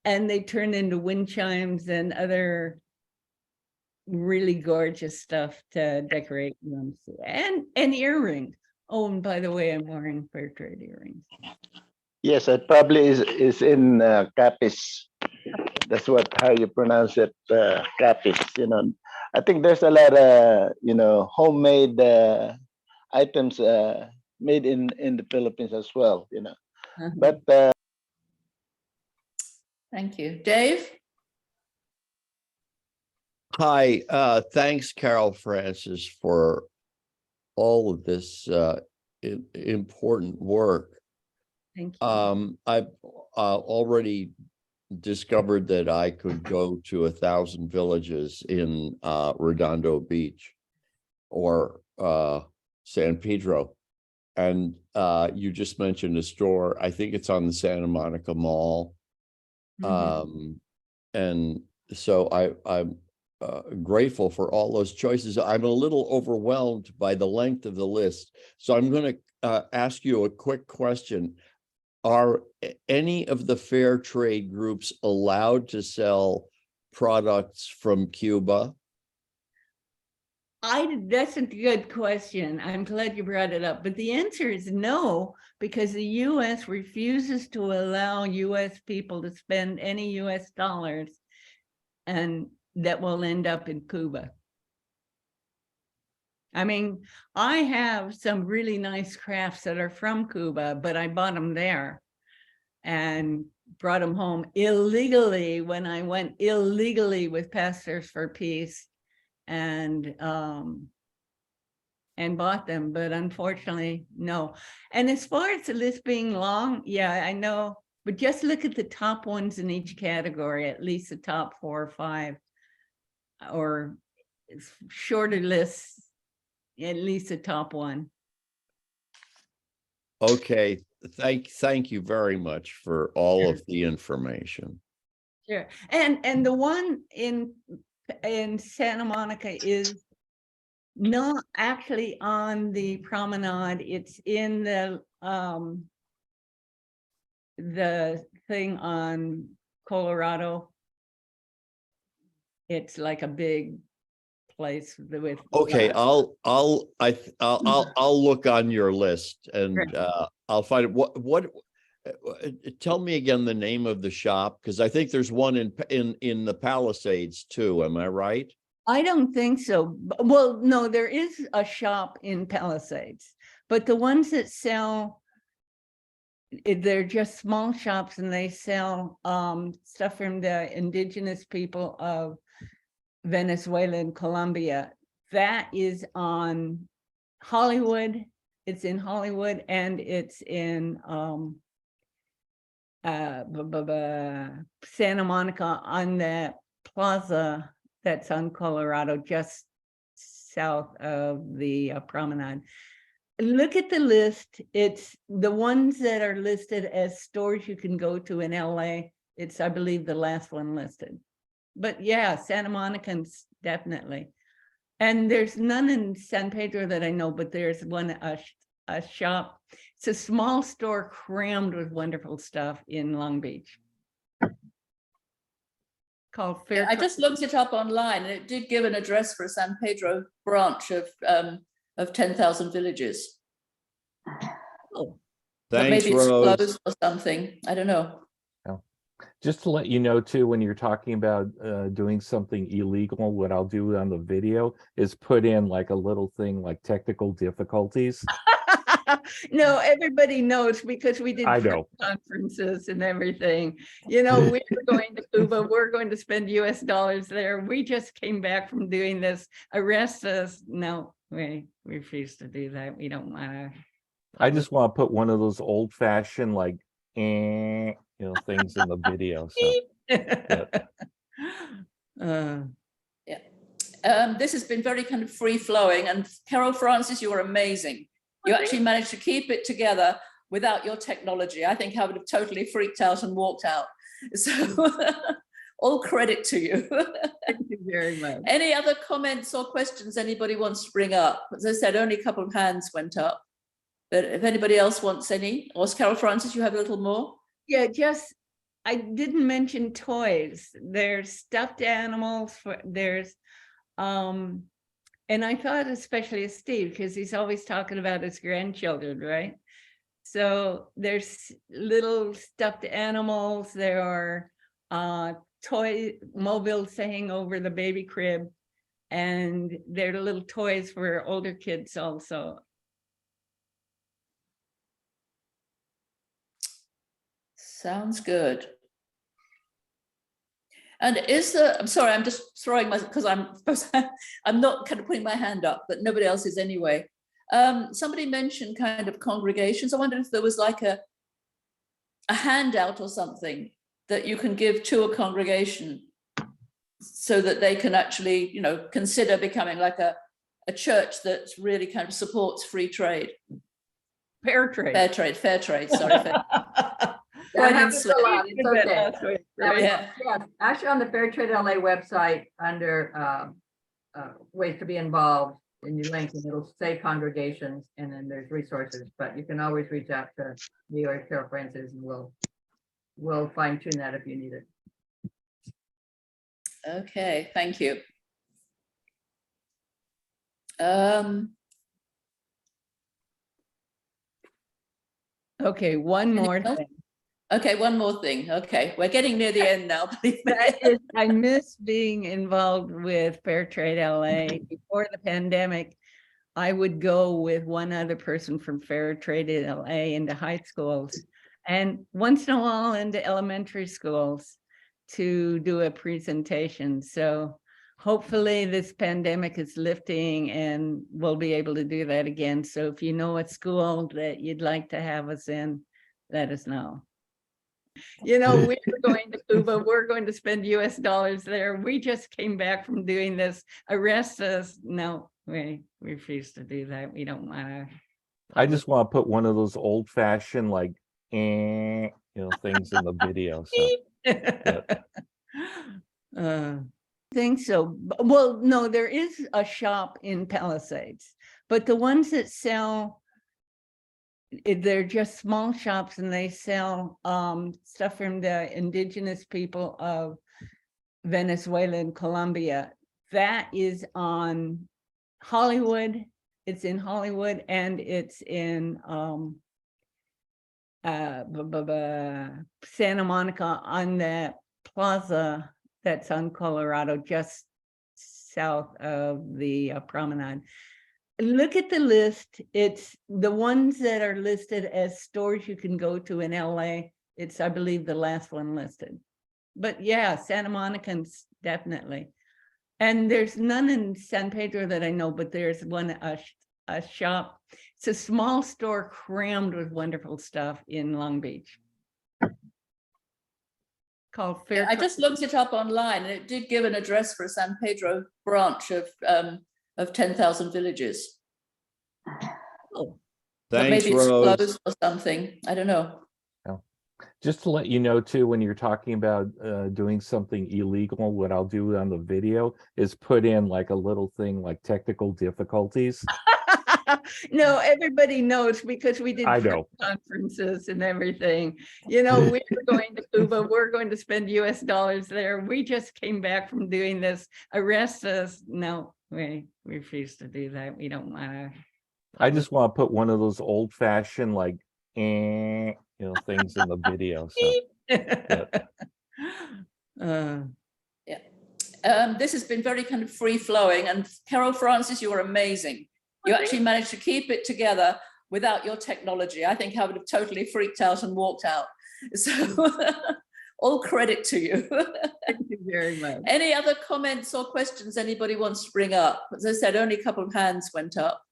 And they turn into wind chimes and other really gorgeous stuff to decorate rooms, and earrings. Oh, and by the way, I'm wearing fair trade earrings. Yes, it probably is in Capiz. That's how you pronounce it, Capiz. You know, I think there's a lot of homemade items made in the Philippines as well. You know, but. Thank you. Dave? Hi, thanks, Carolfrances, for all of this important work. Thank you. I've already discovered that I could go to 1,000 villages in Redondo Beach or San Pedro. And you just mentioned a store. I think it's on the Santa Monica Mall. And so I'm grateful for all those choices. I'm a little overwhelmed by the length of the list. So I'm going to ask you a quick question. Are any of the fair trade groups allowed to sell products from Cuba? That's a good question. I'm glad you brought it up, but the answer is no, because the US refuses to allow US people to spend any US dollars, and that will end up in Cuba. I mean, I have some really nice crafts that are from Cuba, but I bought them there and brought them home illegally when I went illegally with Pastors for Peace and bought them, but unfortunately, no. And as far as the list being long, yeah, I know, but just look at the top ones in each category, at least the top 4 or 5, or shorter lists at least the top one. Okay, thank you very much for all of the information. Sure. And the one in Santa Monica is not actually on the promenade. It's in the thing on Colorado. It's like a big place with. Okay, I'll look on your list and I'll find it. What tell me again the name of the shop, because I think there's one in the Palisades too. Am I right? I don't think so. Well, no, there is a shop in Palisades, but the ones that sell, they're just small shops and they sell stuff from the indigenous people of Venezuela and Colombia. That is on Hollywood. It's in Hollywood and it's in Santa Monica on the plaza that's on Colorado, just south of the promenade. Look at the list. It's the ones that are listed as stores you can go to in LA. It's, I believe, the last one listed. But yeah, Santa Monicans, definitely. And there's none in San Pedro that I know, but there's one, a shop. It's a small store crammed with wonderful stuff in Long Beach. Called Fair. I just looked it up online and it did give an address for a San Pedro branch of 10,000 villages. Oh. But Thanks, maybe it's Rose. closed or something. I don't know. Just to let you know too, when you're talking about doing something illegal, what I'll do on the video is put in like a little thing like technical difficulties. No, everybody knows because we did I know. conferences and everything. You know, we were going to Cuba, we're going to spend US dollars there. We just came back from doing this. Arrest us. No, we refuse to do that. We don't want to. I just want to put one of those old fashioned like things in the video. So This has been very kind of free flowing, and Carolfrances, you are amazing. You actually managed to keep it together without your technology. I think I would have totally freaked out and walked out. So all credit to you. Thank you very much. Any other comments or questions anybody wants to bring up? As I said, only a couple of hands went up. But if anybody else wants any, or Carolfrances, you have a little more? Yeah, just, I didn't mention toys. There's stuffed animals, there's, and I thought especially of Steve, because he's always talking about his grandchildren, right? So there's little stuffed animals, there are toy mobiles to hang over the baby crib, and there are little toys for older kids also. Sounds good. And is there, I'm sorry, I'm just throwing my, because I'm not kind of putting my hand up, but nobody else is anyway. Somebody mentioned kind of congregations. I wonder if there was like a handout or something that you can give to a congregation so that they can actually, you know, consider becoming like a church that really kind of supports free trade. Fair trade. Fair trade, sorry. That happens a lot. It's okay. Yeah. Yeah, actually on the Fair Trade LA website under ways to be involved, and you link and it'll say congregations and then there's resources, but you can always reach out to me or Carolfrances and we'll fine tune that if you need it. Okay, thank you. Okay, one more thing. Okay, one more thing. Okay, we're getting near the end now. I miss being involved with Fair Trade LA. Before the pandemic, I would go with one other person from Fair Trade LA into high schools and once in a while into elementary schools to do a presentation. So hopefully this pandemic is lifting and we'll be able to do that again. So if you know a school that you'd like to have us in, let us know. You know, we were going to Cuba, we're going to spend US dollars there. We just came back from doing this. Arrest us. No, we refuse to do that. We don't want to. I just want to put one of those old fashioned like things in the video. So Think so. Well, no, there is a shop in Palisades, but the ones that sell, they're just small shops, and they sell stuff from the indigenous people of Venezuela and Colombia. That is on Hollywood. It's in Hollywood, and it's in Santa Monica on the plaza that's on Colorado, just south of the promenade. Look at the list. It's the ones that are listed as stores you can go to in LA. It's, I believe, the last one listed. But yeah, Santa Monicans, definitely. And there's none in San Pedro that I know, but there's one, a shop. It's a small store crammed with wonderful stuff in Long Beach. Called Fair. I just looked it up online, and it did give an address for a San Pedro branch of 10,000 villages. Oh. But Thanks, maybe it's Rose. closed or something. I don't know. just to let you know too, when you're talking about doing something illegal, what I'll do on the video is put in like a little thing like technical difficulties. No, everybody knows because we did I know. conferences and everything. You know, we were going to Cuba, we're going to spend US dollars there. We just came back from doing this. Arrest us. No, we refuse to do that. We don't want to. I just want to put one of those old fashioned like things in the video. So this has been very kind of free flowing, and Carolfrances, you were amazing. You actually managed to keep it together without your technology. I think I would have totally freaked out and walked out. So all credit to you. Thank you very much. Any other comments or questions anybody wants to bring up? As I said, only a couple of hands went up.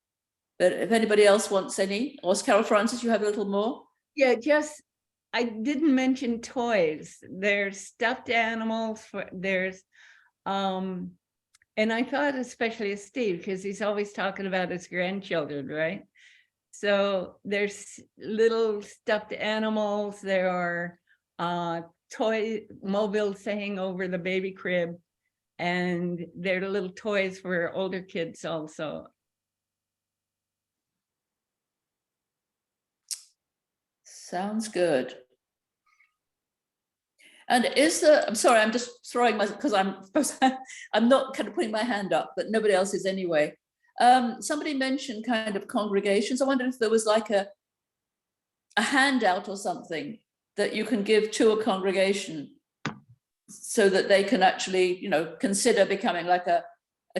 But if anybody else wants any, or Carolfrances, you have a little more? Yeah, just, I didn't mention toys. There's stuffed animals, there's, and I thought especially of Steve, because he's always talking about his grandchildren, right? So there's little stuffed animals, there are toy mobiles hanging over the baby crib, and there are little toys for older kids also. Sounds good. And is there, I'm sorry, I'm just throwing my, because I'm not kind of putting my hand up, but nobody else is anyway. Somebody mentioned kind of congregations. I wonder if there was like a handout or something that you can give to a congregation so that they can actually, you know, consider becoming like a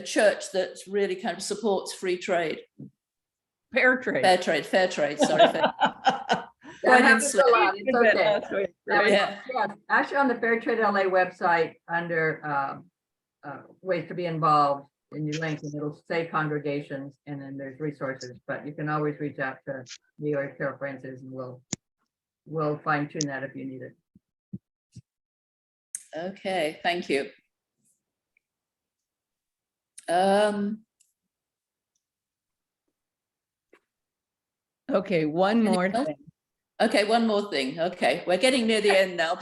church that really kind of supports free trade. Fair trade. Fair trade, sorry. That happens a lot. It's okay. Yeah. Yeah, actually on the Fair Trade LA website under ways to be involved, and you link and it'll say congregations, and then there's resources, but you can always reach out to me or Carolfrances, and we'll fine tune that if you need it. Okay, thank you. Okay, one more thing. Okay, one more thing. Okay, we're getting near the end now.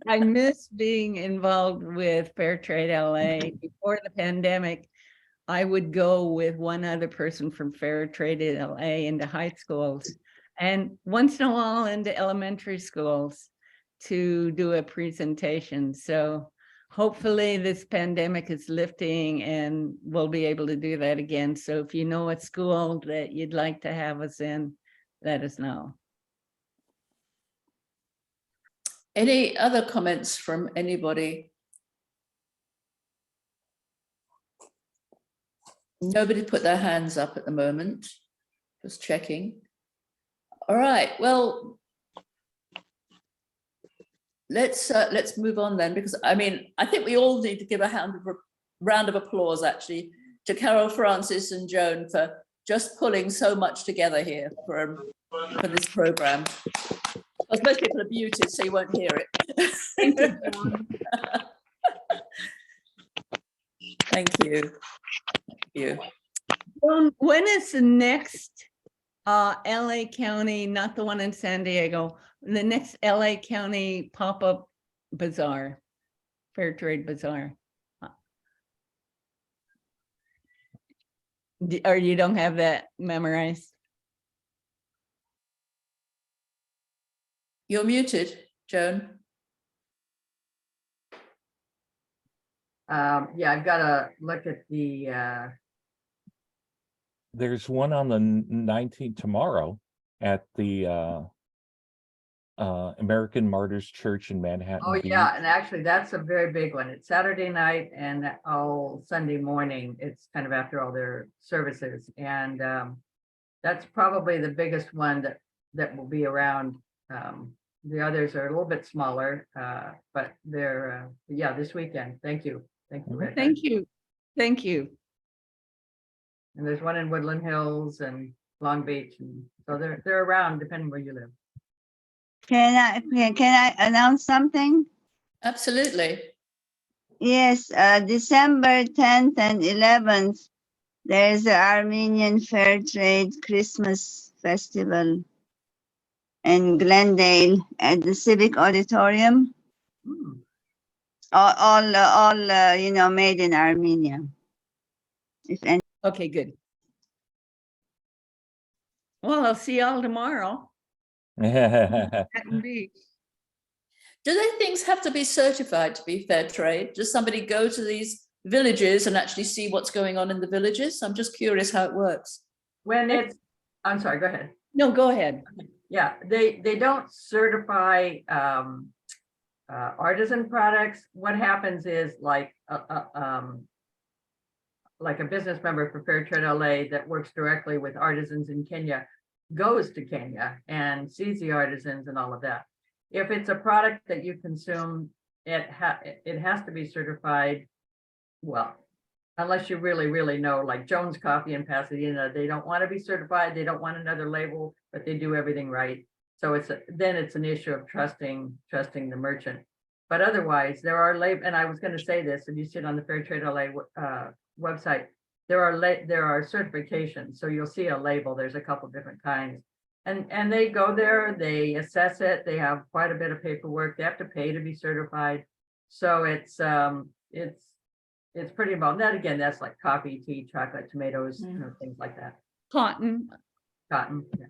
I miss being involved with Fair Trade LA. Before the pandemic, I would go with one other person from Fair Trade LA into high schools, and once in a while into elementary schools to do a presentation. So hopefully this pandemic is lifting and we'll be able to do that again. So if you know a school that you'd like to have us in, let us know. Any other comments from anybody? Nobody put their hands up at the moment. Just checking. All right, well, let's move on then, because I mean, I think we all need to give a round of applause actually to Carolfrances and Joan for just pulling so much together here for this program. Well, most people are muted, so you won't hear it. Thank you, Joan. Thank you. Thank you. When is the next LA County, not the one in San Diego, the next LA County pop-up bazaar, fair trade bazaar? Or you don't have that memorized? You're muted, Joan. Yeah, I've got to look at the, There's one on the 19th tomorrow at the American Martyrs Church in Manhattan oh Beach. yeah, and actually that's a very big one. It's Saturday night and all Sunday morning. It's kind of after all their services. And that's probably the biggest one that will be around. The others are a little bit smaller, but they're, yeah, this weekend. Thank you. Thank you, Rick. Thank you. Thank you. And there's one in Woodland Hills and Long Beach. And so they're around depending where you live. Can I announce something? Absolutely. Yes, December 10th and 11th, there is the Armenian Fair Trade Christmas Festival in Glendale at the Civic Auditorium. All you know, made in Armenia. If any. Okay, good. Well, I'll see y'all tomorrow. Manhattan Beach. Do they things have to be certified to be fair trade? Does somebody go to these villages and actually see what's going on in the villages? I'm just curious how it works. When it's, I'm sorry, go ahead. No, go ahead. Yeah, they don't certify artisan products. What happens is like a business member for Fair Trade LA that works directly with artisans in Kenya goes to Kenya and sees the artisans and all of that. If it's a product that you consume, it has to be certified. Well, unless you really know, like Jones Coffee in Pasadena, they don't want to be certified. They don't want another label, but they do everything right. So then it's an issue of trusting the merchant. But otherwise, there are labels, and I was going to say this, if you sit on the Fair Trade LA website, there are certifications. So you'll see a label. There's a couple different kinds, and they go there, they assess it. They have quite a bit of paperwork. They have to pay to be certified. So it's pretty involved. That again, that's like coffee, tea, chocolate, tomatoes, you know, things like that. Cotton. Cotton, yeah.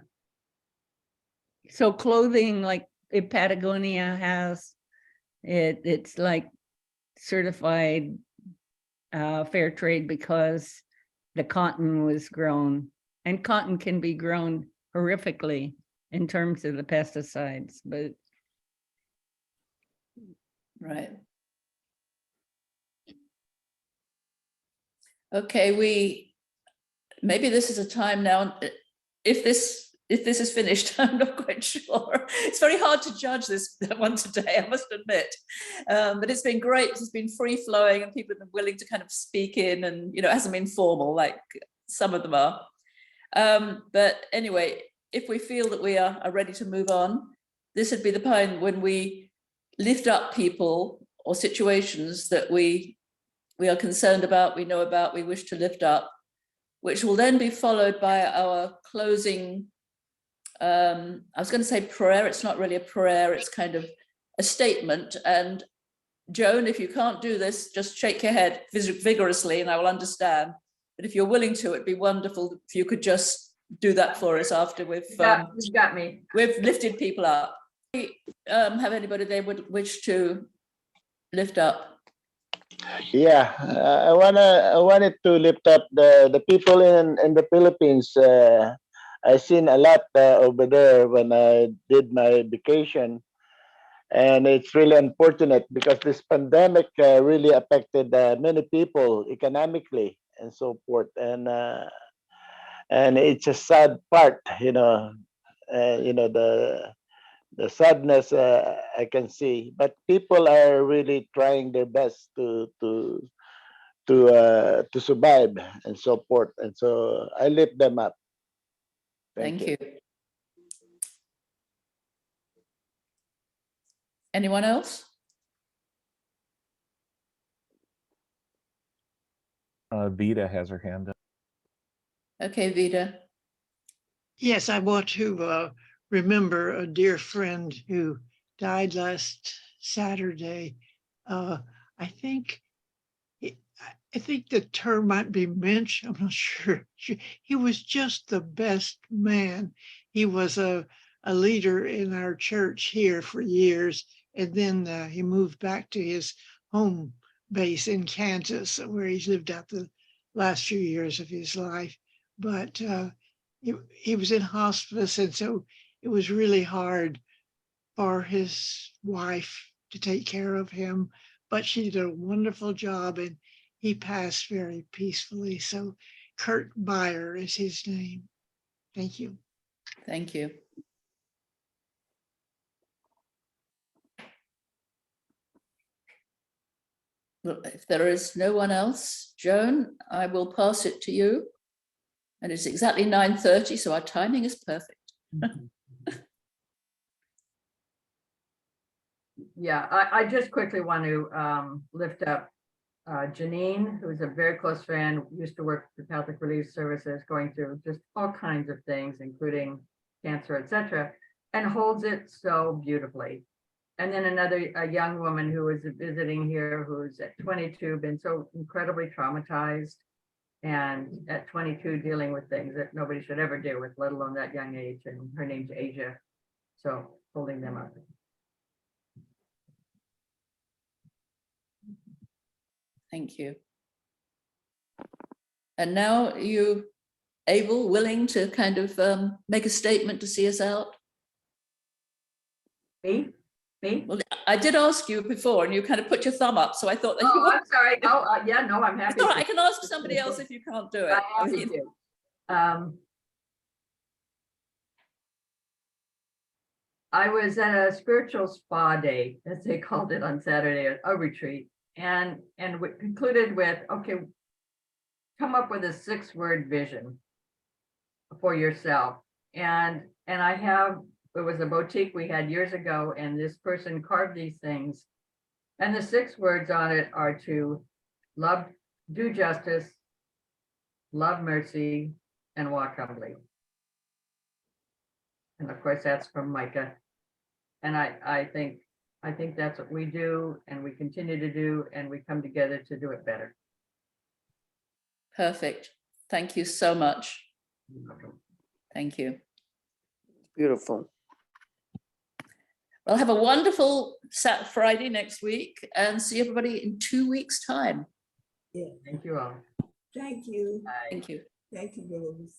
So clothing, like if Patagonia has it's like certified fair trade because the cotton was grown, and cotton can be grown horrifically in terms of the pesticides, but Right. Okay, maybe this is a time now. If this is finished, I'm not quite sure. It's very hard to judge this one today, I must admit. But it's been great. It's been free flowing, and people have been willing to kind of speak in, and it hasn't been formal like some of them are. But anyway, if we feel that we are ready to move on, this would be the point when we lift up people or situations that we are concerned about, we know about, we wish to lift up, which will then be followed by our closing, I was going to say prayer. It's not really a prayer, it's kind of a statement. And Joan, if you can't do this, just shake your head vigorously and I will understand. But if you're willing to, it'd be wonderful if you could just do that for us after we've You got me. We've lifted people up. Have anybody they would wish to lift up? Yeah, I wanted to lift up the people in the Philippines. I've seen a lot over there when I did my vacation, and it's really unfortunate because this pandemic really affected many people economically and so forth, and it's a sad part, the sadness I can see, but people are really trying their best to survive and so forth, and so I lift them up. Thank you. Anyone else? Vida has her hand up. Okay, Vida. Yes, I want to remember a dear friend who died last Saturday. I think I think the term might be Mensch. I'm not sure. He was just the best man. He was a leader in our church here for years, and then he moved back to his home base in Kansas, where he's lived out the last few years of his life. But he was in hospice, and so it was really hard for his wife to take care of him. But she did a wonderful job, and he passed very peacefully. So Kurt Beyer is his name. Thank you. Thank you. Well, if there is no one else, Joan, I will pass it to you. And it's exactly 9:30, so our timing is perfect. Yeah, I just quickly want to lift up Janine, who's a very close friend, used to work for Catholic Relief Services, going through just all kinds of things, including cancer, etc., and holds it so beautifully. And then a young woman who was visiting here, who's at 22, been so incredibly traumatized, and at 22 dealing with things that nobody should ever deal with, let alone that young age. And her name's Asia. So holding them up. Thank you. And now you able, willing to kind of make a statement to see us out? Me? Well, I did ask you before and you kind of put your thumb up, so I thought that you were... I'm sorry. Oh, yeah, no, I'm happy. I can ask somebody else if you can't do it. I'm happy to. I was at a spiritual spa day, as they called it on Saturday, a retreat, and we concluded with, okay, come up with a 6-word vision for yourself. And it was a boutique we had years ago, and this person carved these things. And the 6 words on it are to love, do justice, love mercy, and walk humbly. And of course, that's from Micah. And I think that's what we do, and we continue to do, and we come together to do it better. Perfect. Thank you so much. You're welcome. Thank you. Beautiful. Well, have a wonderful Friday next week and see everybody in 2 weeks' time. Yeah. Thank you all. Thank you. Bye. Thank you. Thank you, Rose.